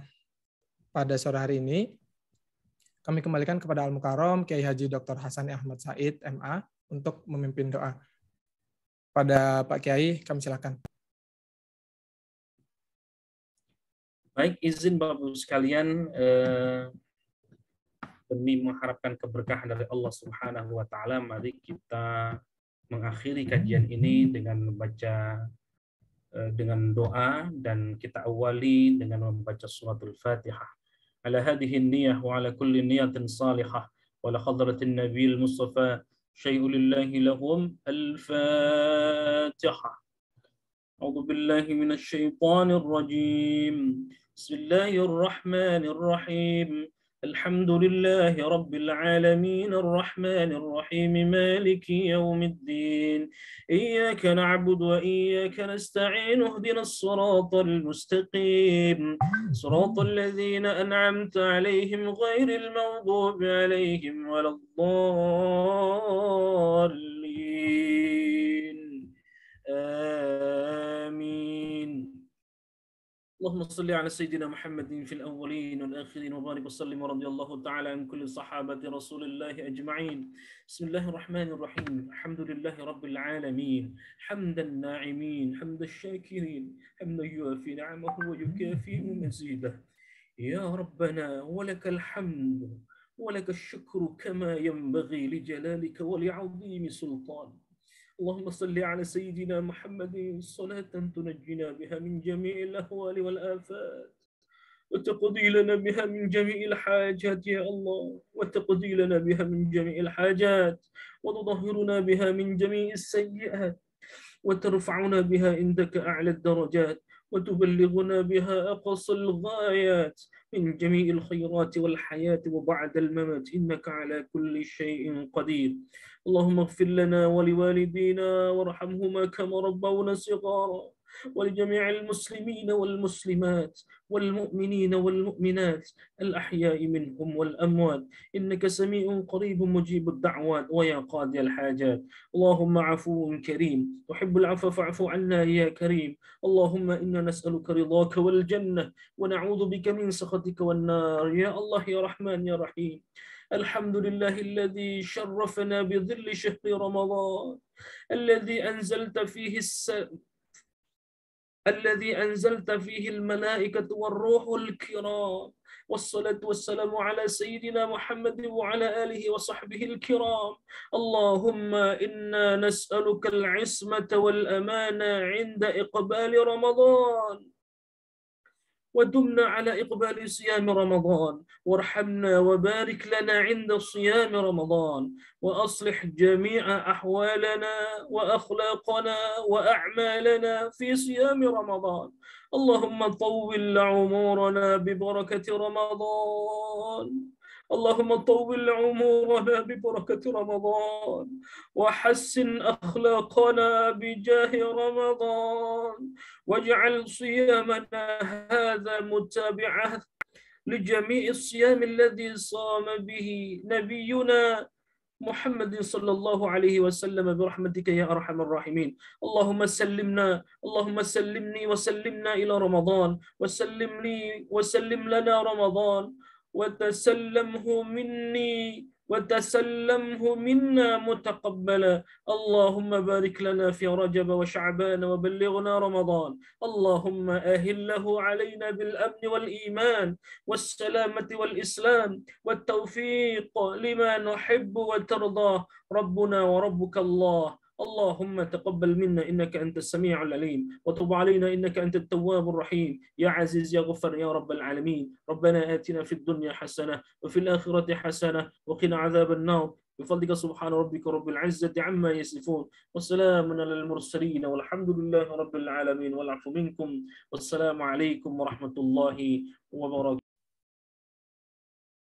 pada sore hari ini, kami kembalikan kepada Al-Mukarram Kiai Haji Dr. Hasani Ahmad Said MA untuk memimpin doa. Pada Pak Kiai, kami silakan. Baik, izin Bapak-Ibu sekalian, demi mengharapkan keberkahan dari Allah Subhanahu wa taala, mari kita mengakhiri kajian ini dengan membaca dengan doa, dan kita awali dengan membaca suratul Fatihah. Ala hadhihi niyyah wa ala kulli niyatin salihah wa la hadratin nabiyil mustafa syai'u lillahi lahum al-Fatihah. A'udzu billahi minasy syaithanir rajim. Bismillahir rahmanir rahim. Alhamdulillahi rabbil alamin arrahmanir rahim maliki yaumiddin. Iyyaka na'budu wa iyyaka nasta'in ihdinas siratal mustaqim. Siratal ladzina an'amta 'alaihim ghairil maghdubi 'alaihim waladdallin. Amin. اللهم صل على سيدنا محمد في الأولين والآخرين وبارك وسلم ورضي الله تعالى عن كل صحابة رسول الله أجمعين. بسم الله الرحمن الرحيم. الحمد لله رب العالمين حمد الناعمين حمد الشاكرين حمدا يوافي نعمه ويكافئ مزيده. يا ربنا ولك الحمد ولك الشكر كما ينبغي لجلالك ولعظيم سلطان. اللهم صل على سيدنا محمد صلاة تنجينا بها من جميع الأهوال والآفات وتقضي لنا بها من جميع الحاجات يا الله، وتقضي لنا بها من جميع الحاجات وتطهرنا بها من جميع السيئات وترفعنا بها عندك أعلى الدرجات وتبلغنا بها أقصى الغايات من جميع الخيرات والحياة وبعد الممات إنك على كل شيء قدير. اللهم اغفر لنا ولوالدينا وارحمهما كما ربونا صغارا، ولجميع المسلمين والمسلمات والمؤمنين والمؤمنات الأحياء منهم والأموات إنك سميع قريب مجيب الدعوات ويا قاضي الحاجات. اللهم عفو كريم تحب العفو فاعف عنا يا كريم. اللهم إنا نسألك رضاك والجنة ونعوذ بك من سخطك والنار يا الله يا رحمن يا رحيم. الحمد لله الذي شرفنا بظل شهر رمضان الذي أنزلت فيه الملائكة والروح الكرام، والصلاة والسلام على سيدنا محمد وعلى آله وصحبه الكرام. اللهم إنا نسألك العصمة والأمانة عند إقبال رمضان، ودمنا على إقبال صيام رمضان، وارحمنا وبارك لنا عند صيام رمضان، وأصلح جميع أحوالنا وأخلاقنا وأعمالنا في صيام رمضان. اللهم طول عمرنا ببركة رمضان، اللهم طول عمرنا ببركة رمضان، وحسن أخلاقنا بجاه رمضان، واجعل صيامنا هذا متابعة لجميع الصيام الذي صام به نبينا محمد صلى الله عليه وسلم برحمتك يا أرحم الراحمين. اللهم سلمنا، اللهم سلمني وسلمنا إلى رمضان، وسلم لنا رمضان، وتسلمه مني وتسلمه منا متقبلا. اللهم بارك لنا في رجب وشعبان وبلغنا رمضان. اللهم أهله علينا بالأمن والإيمان والسلامة والإسلام والتوفيق لما نحب وترضى ربنا وربك الله. اللهم تقبل منا إنك أنت السميع العليم، وتب علينا إنك أنت التواب الرحيم، يا عزيز يا غفر يا رب العالمين. ربنا آتنا في الدنيا حسنة وفي الآخرة حسنة وقنا عذاب النار، بفضلك سبحان ربك رب العزة عما يصفون، وسلام على المرسلين، والحمد لله رب العالمين، والعفو منكم، والسلام عليكم ورحمة الله وبركاته.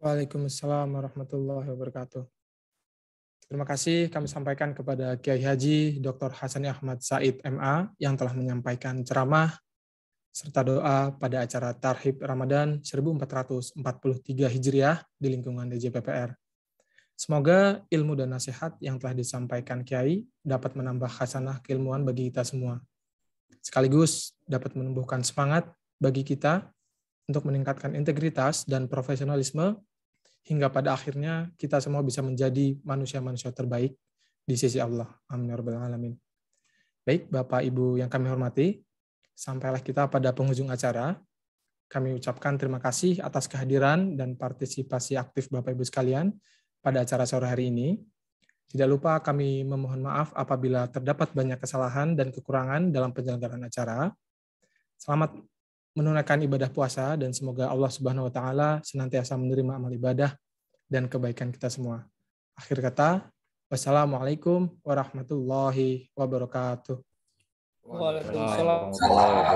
Waalaikumsalam warahmatullahi wabarakatuh. Terima kasih kami sampaikan kepada Kiai Haji Dr. Hasani Ahmad Said MA yang telah menyampaikan ceramah serta doa pada acara Tarhib Ramadan 1443 Hijriah di lingkungan DJPPR. Semoga ilmu dan nasihat yang telah disampaikan Kiai dapat menambah khasanah keilmuan bagi kita semua. Sekaligus dapat menumbuhkan semangat bagi kita untuk meningkatkan integritas dan profesionalisme hingga pada akhirnya kita semua bisa menjadi manusia-manusia terbaik di sisi Allah. Amin ya rabbal alamin. Baik, Bapak Ibu yang kami hormati, sampailah kita pada penghujung acara. Kami ucapkan terima kasih atas kehadiran dan partisipasi aktif Bapak Ibu sekalian pada acara sore hari ini. Tidak lupa kami memohon maaf apabila terdapat banyak kesalahan dan kekurangan dalam penyelenggaraan acara. Selamat menunaikan ibadah puasa dan semoga Allah Subhanahu wa taala senantiasa menerima amal ibadah dan kebaikan kita semua. Akhir kata, wassalamualaikum warahmatullahi wabarakatuh. Waalaikumsalam.